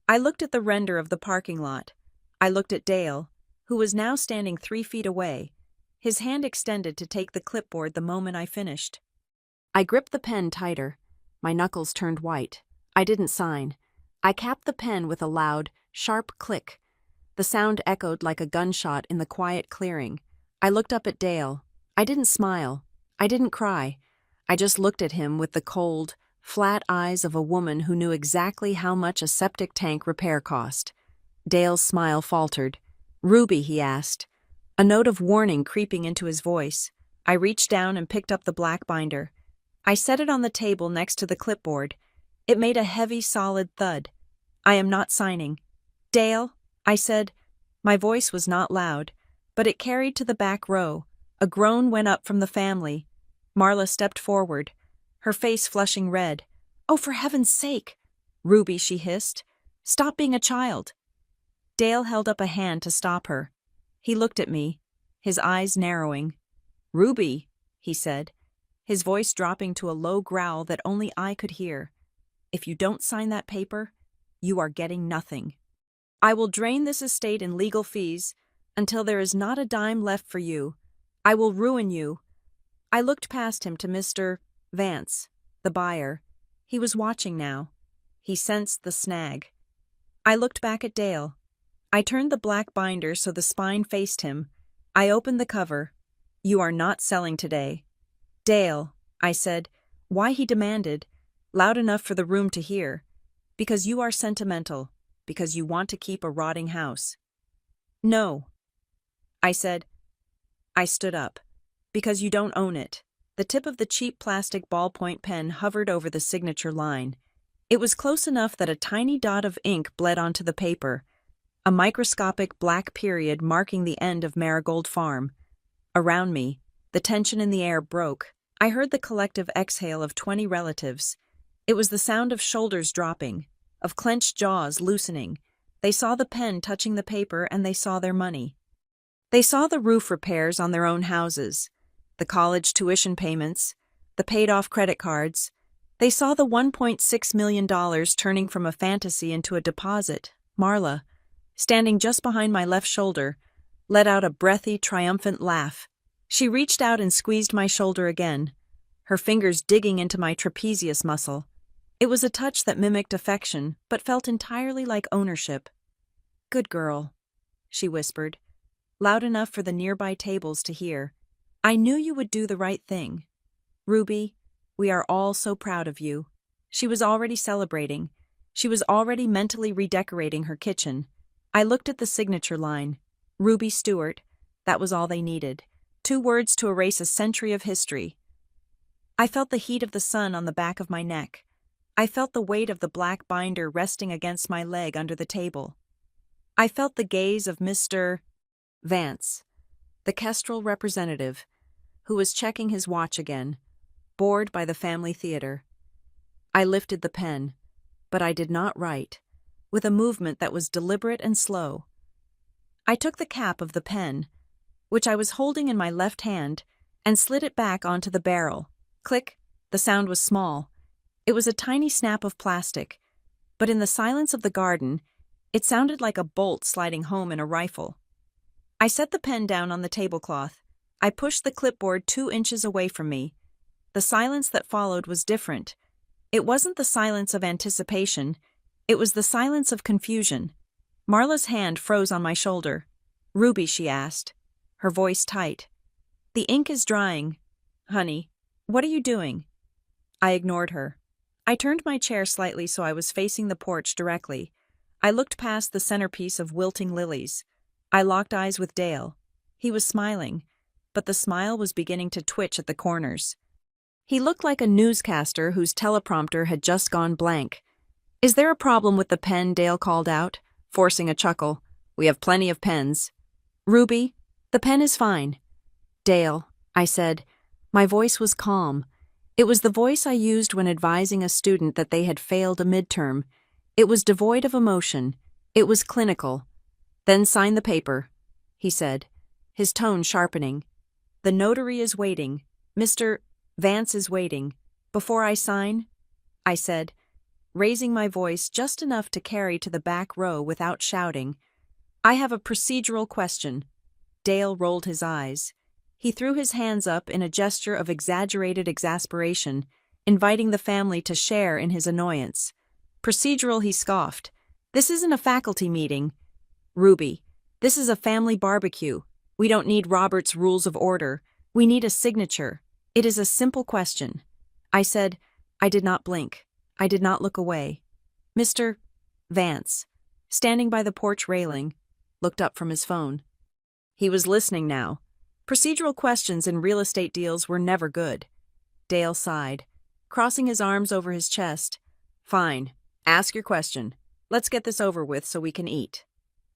I looked at the render of the parking lot. I looked at Dale, who was now standing 3 feet away, his hand extended to take the clipboard the moment I finished. I gripped the pen tighter. My knuckles turned white. I didn't sign. I capped the pen with a loud, sharp click. The sound echoed like a gunshot in the quiet clearing. I looked up at Dale. I didn't smile. I didn't cry. I just looked at him with the cold, flat eyes of a woman who knew exactly how much a septic tank repair cost. Dale's smile faltered. "Ruby," he asked, a note of warning creeping into his voice. I reached down and picked up the black binder. I set it on the table next to the clipboard. It made a heavy, solid thud. "I am not signing." "Dale," I said. My voice was not loud, but it carried to the back row. A groan went up from the family. Marla stepped forward, her face flushing red. "Oh, for heaven's sake!" "Ruby," she hissed. "Stop being a child." Dale held up a hand to stop her. He looked at me, his eyes narrowing. "Ruby," he said, his voice dropping to a low growl that only I could hear. If you don't sign that paper, you are getting nothing. I will drain this estate in legal fees until there is not a dime left for you. I will ruin you. I looked past him to Mr. Vance, the buyer. He was watching now. He sensed the snag. I looked back at Dale. I turned the black binder so the spine faced him. I opened the cover. You are not selling today. Dale, I said. Why, he demanded, loud enough for the room to hear. Because you are sentimental. Because you want to keep a rotting house. No, I said. I stood up. Because you don't own it. The tip of the cheap plastic ballpoint pen hovered over the signature line. It was close enough that a tiny dot of ink bled onto the paper, a microscopic black period marking the end of Marigold Farm. Around me, the tension in the air broke. I heard the collective exhale of 20 relatives. It was the sound of shoulders dropping, of clenched jaws loosening. They saw the pen touching the paper and they saw their money. They saw the roof repairs on their own houses, the college tuition payments, the paid-off credit cards. They saw the $1.6 million turning from a fantasy into a deposit. Marla, standing just behind my left shoulder, let out a breathy, triumphant laugh. She reached out and squeezed my shoulder again, her fingers digging into my trapezius muscle. It was a touch that mimicked affection, but felt entirely like ownership. "Good girl," she whispered, loud enough for the nearby tables to hear. "I knew you would do the right thing. Ruby, we are all so proud of you." She was already celebrating. She was already mentally redecorating her kitchen. I looked at the signature line. Ruby Stewart. That was all they needed. 2 words to erase a century of history. I felt the heat of the sun on the back of my neck. I felt the weight of the black binder resting against my leg under the table. I felt the gaze of Mr. Vance, the Kestrel representative, who was checking his watch again, bored by the family theater. I lifted the pen, but I did not write, with a movement that was deliberate and slow. I took the cap of the pen, which I was holding in my left hand, and slid it back onto the barrel. Click, the sound was small. It was a tiny snap of plastic, but in the silence of the garden, it sounded like a bolt sliding home in a rifle. I set the pen down on the tablecloth. I pushed the clipboard 2 inches away from me. The silence that followed was different. It wasn't the silence of anticipation. It was the silence of confusion. Marla's hand froze on my shoulder. "Ruby," she asked, her voice tight. "The ink is drying. Honey, what are you doing?" I ignored her. I turned my chair slightly so I was facing the porch directly. I looked past the centerpiece of wilting lilies. I locked eyes with Dale. He was smiling, but the smile was beginning to twitch at the corners. He looked like a newscaster whose teleprompter had just gone blank. "Is there a problem with the pen?" Dale called out, forcing a chuckle. "We have plenty of pens." "Ruby, the pen is fine." "Dale," I said. My voice was calm. It was the voice I used when advising a student that they had failed a midterm. It was devoid of emotion. It was clinical. "Then sign the paper," he said, his tone sharpening. "The notary is waiting. Mr. Vance is waiting. Before I sign," I said, raising my voice just enough to carry to the back row without shouting, "I have a procedural question." Dale rolled his eyes. He threw his hands up in a gesture of exaggerated exasperation, inviting the family to share in his annoyance. "Procedural," he scoffed. "This isn't a faculty meeting. Ruby, this is a family barbecue. We don't need Robert's Rules of Order. We need a signature. It is a simple question." I said. I did not blink. I did not look away. Mr. Vance, standing by the porch railing, looked up from his phone. He was listening now. Procedural questions in real estate deals were never good. Dale sighed, crossing his arms over his chest. "Fine. Ask your question. Let's get this over with so we can eat."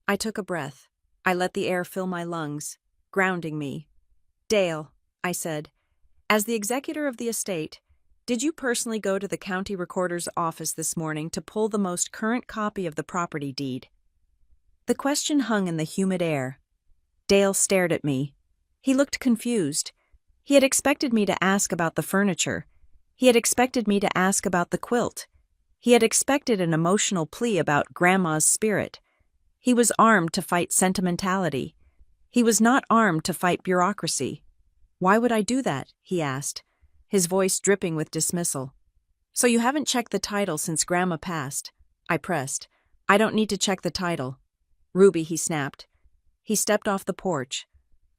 I took a breath. I let the air fill my lungs, grounding me. "Dale," I said, "as the executor of the estate, did you personally go to the county recorder's office this morning to pull the most current copy of the property deed?" The question hung in the humid air. Dale stared at me. He looked confused. He had expected me to ask about the furniture. He had expected me to ask about the quilt. He had expected an emotional plea about Grandma's spirit. He was armed to fight sentimentality. He was not armed to fight bureaucracy. "Why would I do that?" he asked, his voice dripping with dismissal. "So you haven't checked the title since Grandma passed?" I pressed. "I don't need to check the title." "Ruby," he snapped. He stepped off the porch,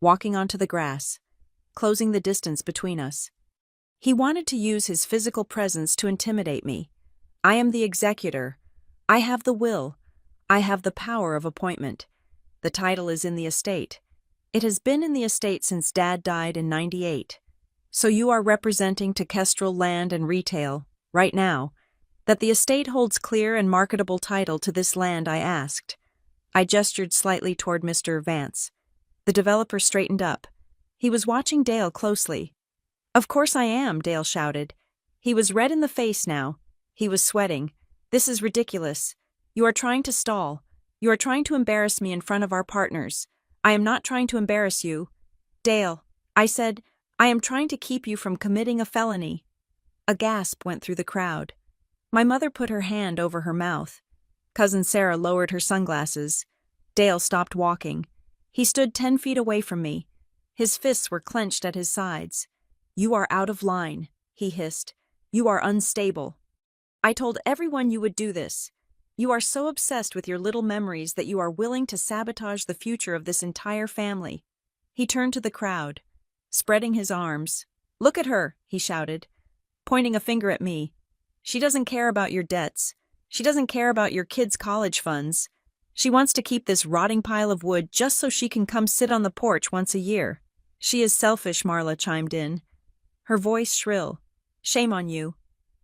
walking onto the grass, closing the distance between us. He wanted to use his physical presence to intimidate me. "I am the executor. I have the will. I have the power of appointment. The title is in the estate. It has been in the estate since Dad died in '98. So you are representing to Kestrel Land and Retail, right now, that the estate holds clear and marketable title to this land?" I asked. I gestured slightly toward Mr. Vance. The developer straightened up. He was watching Dale closely. "Of course I am," Dale shouted. He was red in the face now. He was sweating. "This is ridiculous. You are trying to stall. You are trying to embarrass me in front of our partners. I am not trying to embarrass you. Dale," I said, "I am trying to keep you from committing a felony." A gasp went through the crowd. My mother put her hand over her mouth. Cousin Sarah lowered her sunglasses. Dale stopped walking. He stood 10 feet away from me. His fists were clenched at his sides. "You are out of line," he hissed. "You are unstable. I told everyone you would do this. You are so obsessed with your little memories that you are willing to sabotage the future of this entire family." He turned to the crowd, spreading his arms. "Look at her," he shouted, pointing a finger at me. "She doesn't care about your debts. She doesn't care about your kids' college funds. She wants to keep this rotting pile of wood just so she can come sit on the porch once a year." "She is selfish," Marla chimed in, her voice shrill. "Shame on you,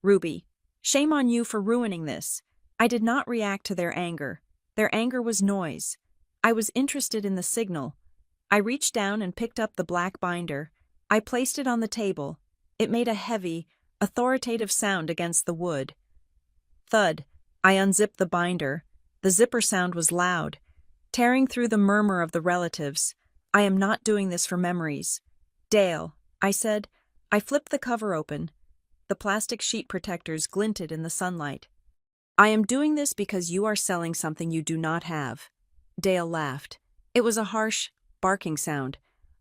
Ruby. Shame on you for ruining this." I did not react to their anger. Their anger was noise. I was interested in the signal. I reached down and picked up the black binder. I placed it on the table. It made a heavy, authoritative sound against the wood. Thud. I unzipped the binder. The zipper sound was loud, tearing through the murmur of the relatives. "I am not doing this for memories." "Dale," I said. I flipped the cover open. The plastic sheet protectors glinted in the sunlight. "I am doing this because you are selling something you do not have." Dale laughed. It was a harsh, barking sound.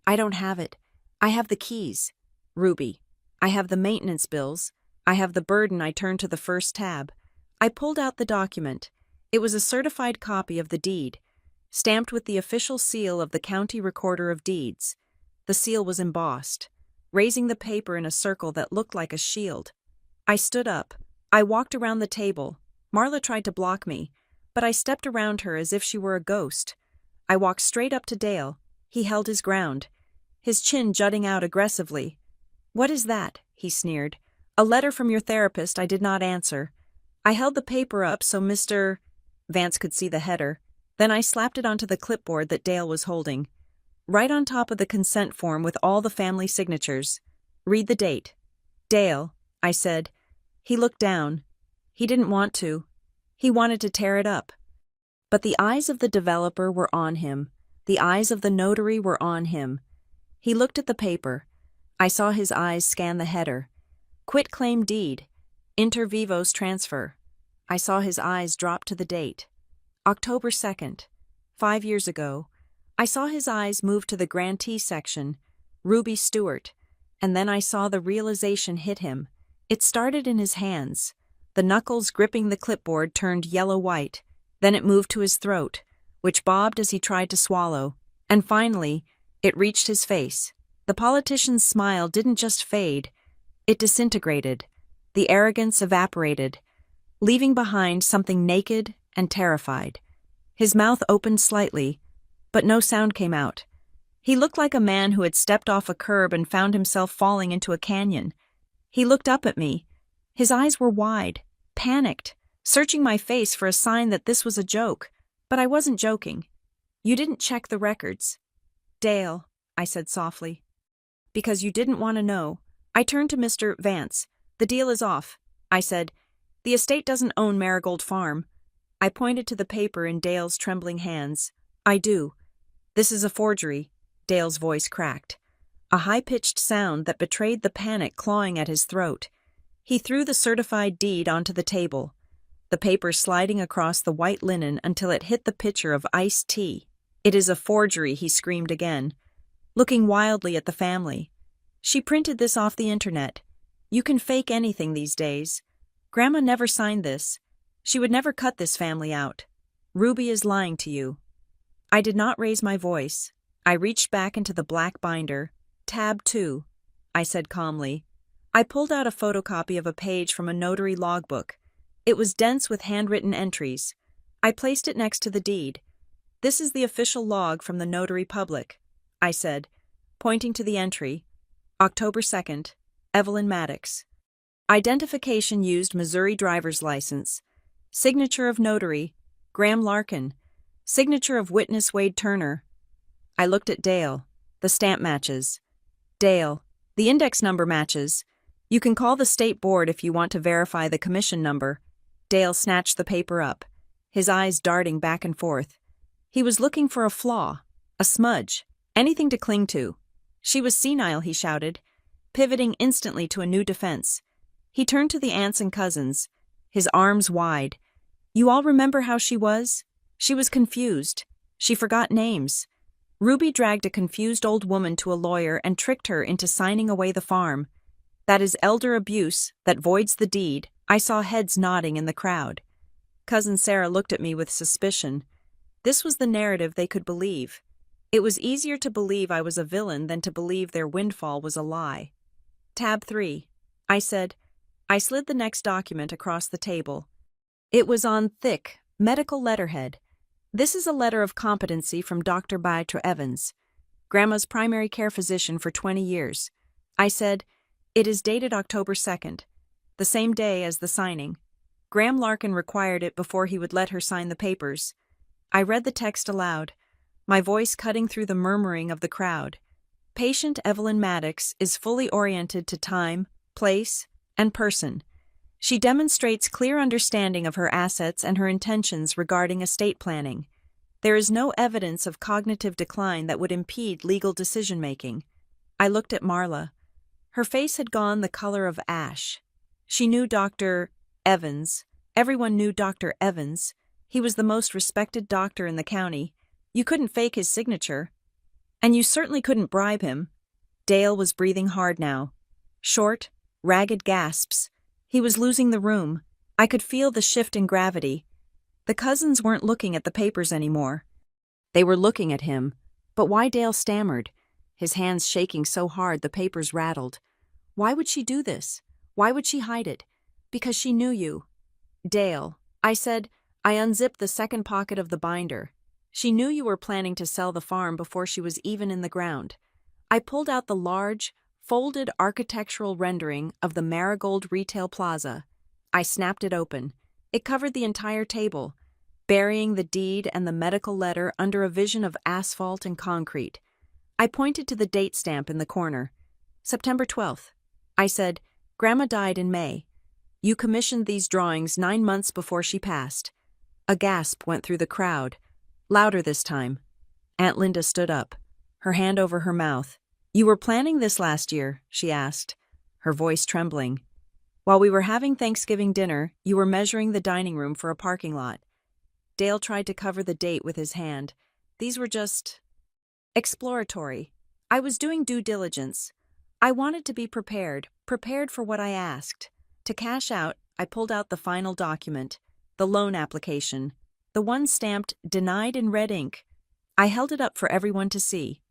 "I don't have it. I have the keys. Ruby. I have the maintenance bills. I have the burden." I turned to the first tab. I pulled out the document. It was a certified copy of the deed, stamped with the official seal of the County Recorder of Deeds. The seal was embossed, raising the paper in a circle that looked like a shield. I stood up. I walked around the table. Marla tried to block me, but I stepped around her as if she were a ghost. I walked straight up to Dale. He held his ground, his chin jutting out aggressively. "What is that?" he sneered. "A letter from your therapist." I did not answer. I held the paper up so Mr. Vance could see the header. Then I slapped it onto the clipboard that Dale was holding, right on top of the consent form with all the family signatures. "Read the date." "Dale," I said. He looked down. He didn't want to. He wanted to tear it up. But the eyes of the developer were on him. The eyes of the notary were on him. He looked at the paper. I saw his eyes scan the header. Quitclaim deed. Inter vivos transfer. I saw his eyes drop to the date. October 2nd. 5 years ago. I saw his eyes move to the grantee section. Ruby Stewart. And then I saw the realization hit him. It started in his hands. The knuckles gripping the clipboard turned yellow-white. Then it moved to his throat, which bobbed as he tried to swallow. And finally, it reached his face. The politician's smile didn't just fade. It disintegrated. The arrogance evaporated, leaving behind something naked and terrified. His mouth opened slightly, but no sound came out. He looked like a man who had stepped off a curb and found himself falling into a canyon. He looked up at me. His eyes were wide, panicked, searching my face for a sign that this was a joke. But I wasn't joking. "You didn't check the records." "Dale," I said softly. "Because you didn't want to know." I turned to Mr. Vance. "The deal is off," I said. "The estate doesn't own Marigold Farm." I pointed to the paper in Dale's trembling hands. "I do." "This is a forgery." Dale's voice cracked, a high-pitched sound that betrayed the panic clawing at his throat. He threw the certified deed onto the table. the paper sliding across the white linen until it hit the pitcher of iced tea. "It is a forgery," he screamed again, looking wildly at the family. "She printed this off the internet. You can fake anything these days. Grandma never signed this. She would never cut this family out. Ruby is lying to you." I did not raise my voice. I reached back into the black binder. "Tab 2, I said calmly. I pulled out a photocopy of a page from a notary logbook. It was dense with handwritten entries. I placed it next to the deed. "This is the official log from the notary public," I said, pointing to the entry. "October 2nd, Evelyn Maddox. Identification used Missouri driver's license. Signature of notary, Graham Larkin. Signature of witness Wade Turner." I looked at Dale. "The stamp matches." "Dale, the index number matches. You can call the state board if you want to verify the commission number." Dale snatched the paper up, his eyes darting back and forth. He was looking for a flaw, a smudge, anything to cling to. "She was senile," he shouted, pivoting instantly to a new defense. He turned to the aunts and cousins, his arms wide. "You all remember how she was? She was confused. She forgot names. Ruby dragged a confused old woman to a lawyer and tricked her into signing away the farm. That is elder abuse that voids the deed." I saw heads nodding in the crowd. Cousin Sarah looked at me with suspicion. This was the narrative they could believe. It was easier to believe I was a villain than to believe their windfall was a lie. "Tab 3, I said. I slid the next document across the table. It was on thick, medical letterhead. "This is a letter of competency from Dr. Betrayal, Grandma's primary care physician for 20 years. I said, "It is dated October 2nd, the same day as the signing. Graham Larkin required it before he would let her sign the papers." I read the text aloud, my voice cutting through the murmuring of the crowd. "Patient Evelyn Maddox is fully oriented to time, place, and person. She demonstrates clear understanding of her assets and her intentions regarding estate planning. There is no evidence of cognitive decline that would impede legal decision-making." I looked at Marla. Her face had gone the color of ash. She knew Dr. Evans. Everyone knew Dr. Evans. He was the most respected doctor in the county. You couldn't fake his signature. And you certainly couldn't bribe him. Dale was breathing hard now. Short, ragged gasps. He was losing the room. I could feel the shift in gravity. The cousins weren't looking at the papers anymore. They were looking at him. But why? Dale stammered, his hands shaking so hard the papers rattled. "Why would she do this? Why would she hide it?" "Because she knew you." "Dale," I said. I unzipped the second pocket of the binder. "She knew you were planning to sell the farm before she was even in the ground." I pulled out the large, folded architectural rendering of the Marigold Retail Plaza. I snapped it open. It covered the entire table, burying the deed and the medical letter under a vision of asphalt and concrete. I pointed to the date stamp in the corner. "September 12th. I said, "Grandma died in May. You commissioned these drawings 9 months before she passed." A gasp went through the crowd, louder this time. Aunt Linda stood up, her hand over her mouth. "You were planning this last year?" she asked, her voice trembling. "While we were having Thanksgiving dinner, you were measuring the dining room for a parking lot." Dale tried to cover the date with his hand. "These were just exploratory. I was doing due diligence. I wanted to be prepared for what I asked." To cash out, I pulled out the final document, the loan application, the one stamped "denied" in red ink. I held it up for everyone to see.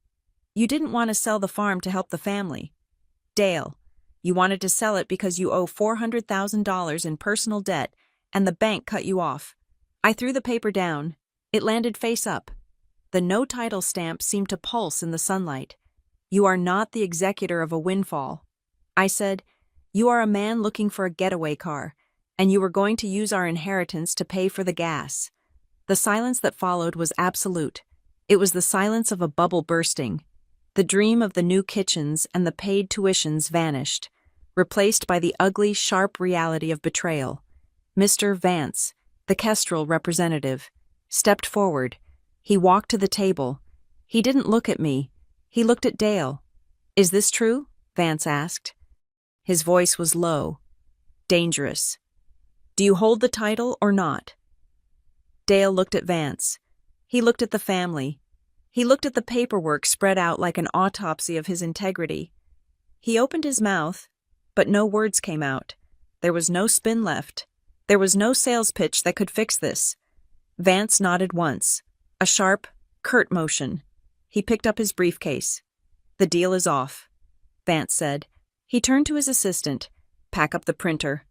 "You didn't want to sell the farm to help the family. Dale, you wanted to sell it because you owe $400,000 in personal debt and the bank cut you off." I threw the paper down. It landed face up. The no-title stamp seemed to pulse in the sunlight. "You are not the executor of a windfall." I said, "You are a man looking for a getaway car, and you were going to use our inheritance to pay for the gas." The silence that followed was absolute. It was the silence of a bubble bursting. The dream of the new kitchens and the paid tuitions vanished, replaced by the ugly, sharp reality of betrayal. Mr. Vance, the Kestrel representative, stepped forward. He walked to the table. He didn't look at me. He looked at Dale. "Is this true?" Vance asked. His voice was low, dangerous. Do you hold the title or not? Dale looked at Vance. He looked at the family. He looked at the paperwork spread out like an autopsy of his integrity. He opened his mouth, but no words came out. There was no spin left. There was no sales pitch that could fix this. Vance nodded once. A sharp, curt motion. He picked up his briefcase. The deal is off, Vance said. He turned to his assistant. Pack up the printer.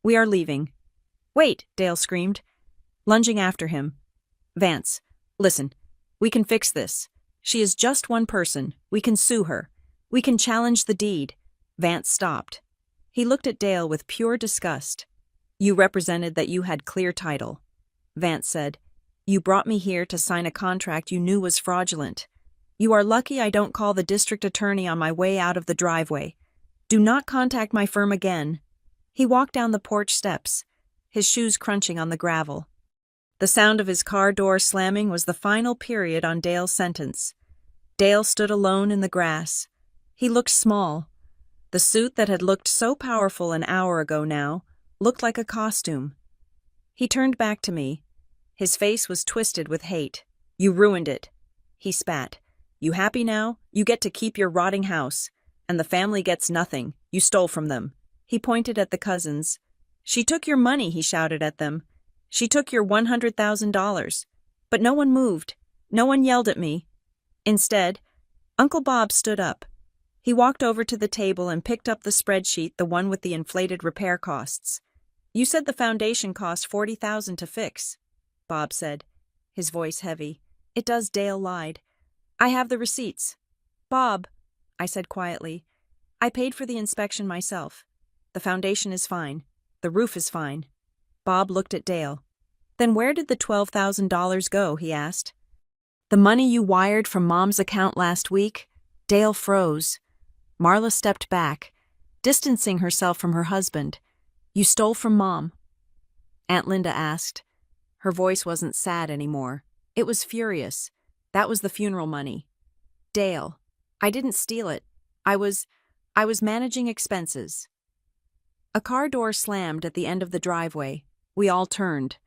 We are leaving. Wait, Dale screamed, lunging after him. Vance, listen. We can fix this. She is just one person. We can sue her. We can challenge the deed. Vance stopped. He looked at Dale with pure disgust. You represented that you had clear title. Vance said, you brought me here to sign a contract you knew was fraudulent. You are lucky I don't call the district attorney on my way out of the driveway. Do not contact my firm again. He walked down the porch steps, his shoes crunching on the gravel. The sound of his car door slamming was the final period on Dale's sentence. Dale stood alone in the grass. He looked small. The suit that had looked so powerful an hour ago now looked like a costume. He turned back to me. His face was twisted with hate. You ruined it. He spat. You happy now? You get to keep your rotting house. And the family gets nothing. You stole from them. He pointed at the cousins. She took your money, he shouted at them. She took your $100,000. But no one moved. No one yelled at me. Instead, Uncle Bob stood up. He walked over to the table and picked up the spreadsheet, the one with the inflated repair costs. You said the foundation cost $40,000 to fix, Bob said, his voice heavy. It does, Dale lied. I have the receipts. Bob, I said quietly, I paid for the inspection myself. The foundation is fine. The roof is fine. Bob looked at Dale. Then where did the $12,000 go, he asked. The money you wired from Mom's account last week? Dale froze. Marla stepped back, distancing herself from her husband. You stole from Mom? Aunt Linda asked. Her voice wasn't sad anymore. It was furious. That was the funeral money. Dale, I didn't steal it. I was managing expenses. A car door slammed at the end of the driveway. We all turned.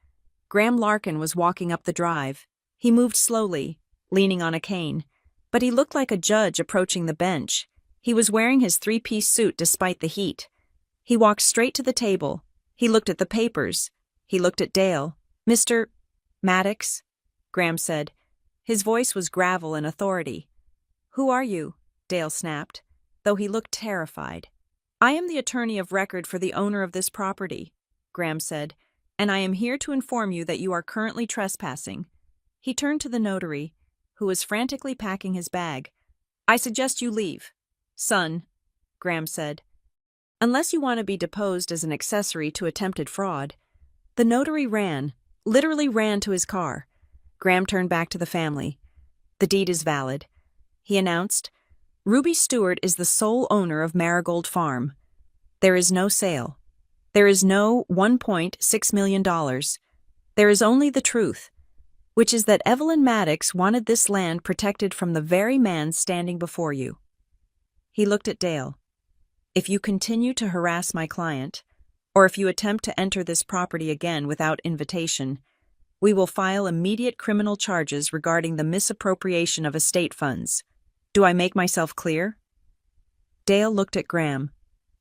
Graham Larkin was walking up the drive. He moved slowly, leaning on a cane, but he looked like a judge approaching the bench. He was wearing his three-piece suit despite the heat. He walked straight to the table. He looked at the papers. He looked at Dale. Mr. Maddox, Graham said. His voice was gravel and authority. Who are you? Dale snapped, though he looked terrified. I am the attorney of record for the owner of this property, Graham said, and I am here to inform you that you are currently trespassing. He turned to the notary, who was frantically packing his bag. I suggest you leave. Son, Graham said. Unless you want to be deposed as an accessory to attempted fraud. The notary ran, literally ran to his car. Graham turned back to the family. The deed is valid, he announced. Ruby Stewart is the sole owner of Marigold Farm. There is no sale. There is no $1.6 million. There is only the truth, which is that Evelyn Maddox wanted this land protected from the very man standing before you. He looked at Dale. If you continue to harass my client, or if you attempt to enter this property again without invitation, we will file immediate criminal charges regarding the misappropriation of estate funds. Do I make myself clear? Dale looked at Graham.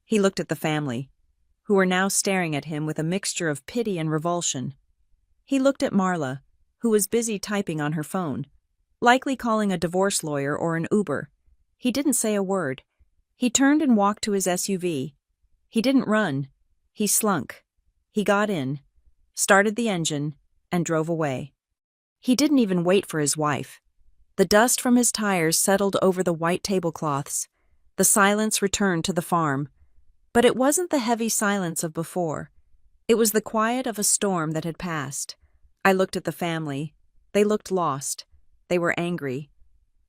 He looked at the family, who were now staring at him with a mixture of pity and revulsion. He looked at Marla, who was busy typing on her phone, likely calling a divorce lawyer or an Uber. He didn't say a word. He turned and walked to his SUV. He didn't run. He slunk. He got in, started the engine, and drove away. He didn't even wait for his wife. The dust from his tires settled over the white tablecloths. The silence returned to the farm. But it wasn't the heavy silence of before. It was the quiet of a storm that had passed. I looked at the family. They looked lost. They were angry.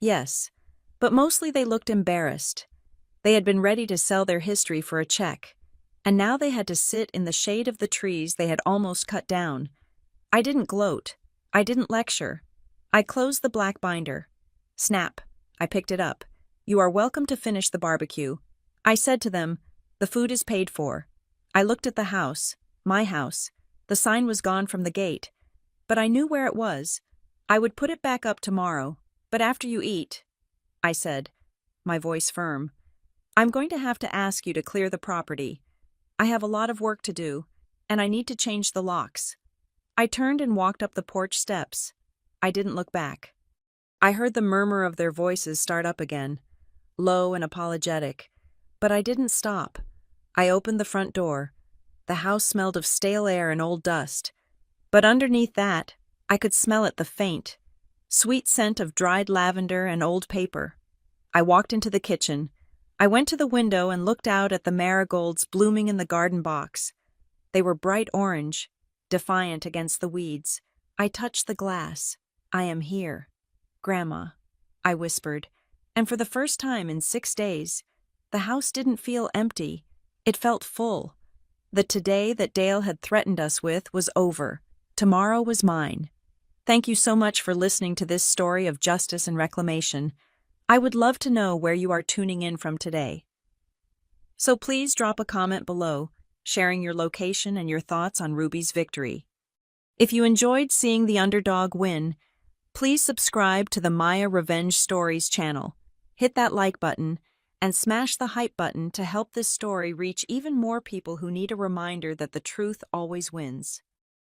Yes, but mostly they looked embarrassed. They had been ready to sell their history for a check, and now they had to sit in the shade of the trees they had almost cut down. I didn't gloat. I didn't lecture. I closed the black binder. Snap. I picked it up. You are welcome to finish the barbecue. I said to them, the food is paid for. I looked at the house. my house. The sign was gone from the gate, but I knew where it was. I would put it back up tomorrow, but after you eat, I said, my voice firm. I'm going to have to ask you to clear the property. I have a lot of work to do, and I need to change the locks. I turned and walked up the porch steps. I didn't look back. I heard the murmur of their voices start up again, low and apologetic, but I didn't stop. I opened the front door. The house smelled of stale air and old dust, but underneath that, I could smell it, the faint, sweet scent of dried lavender and old paper. I walked into the kitchen. I went to the window and looked out at the marigolds blooming in the garden box. They were bright orange, defiant against the weeds. I touched the glass. I am here, Grandma, I whispered, and for the first time in 6 days, the house didn't feel empty. It felt full. The today that Dale had threatened us with was over. Tomorrow was mine. Thank you so much for listening to this story of justice and reclamation. I would love to know where you are tuning in from today. So please drop a comment below, sharing your location and your thoughts on Ruby's victory. If you enjoyed seeing the underdog win, please subscribe to the Maya Revenge Stories channel. Hit that like button and smash the hype button to help this story reach even more people who need a reminder that the truth always wins.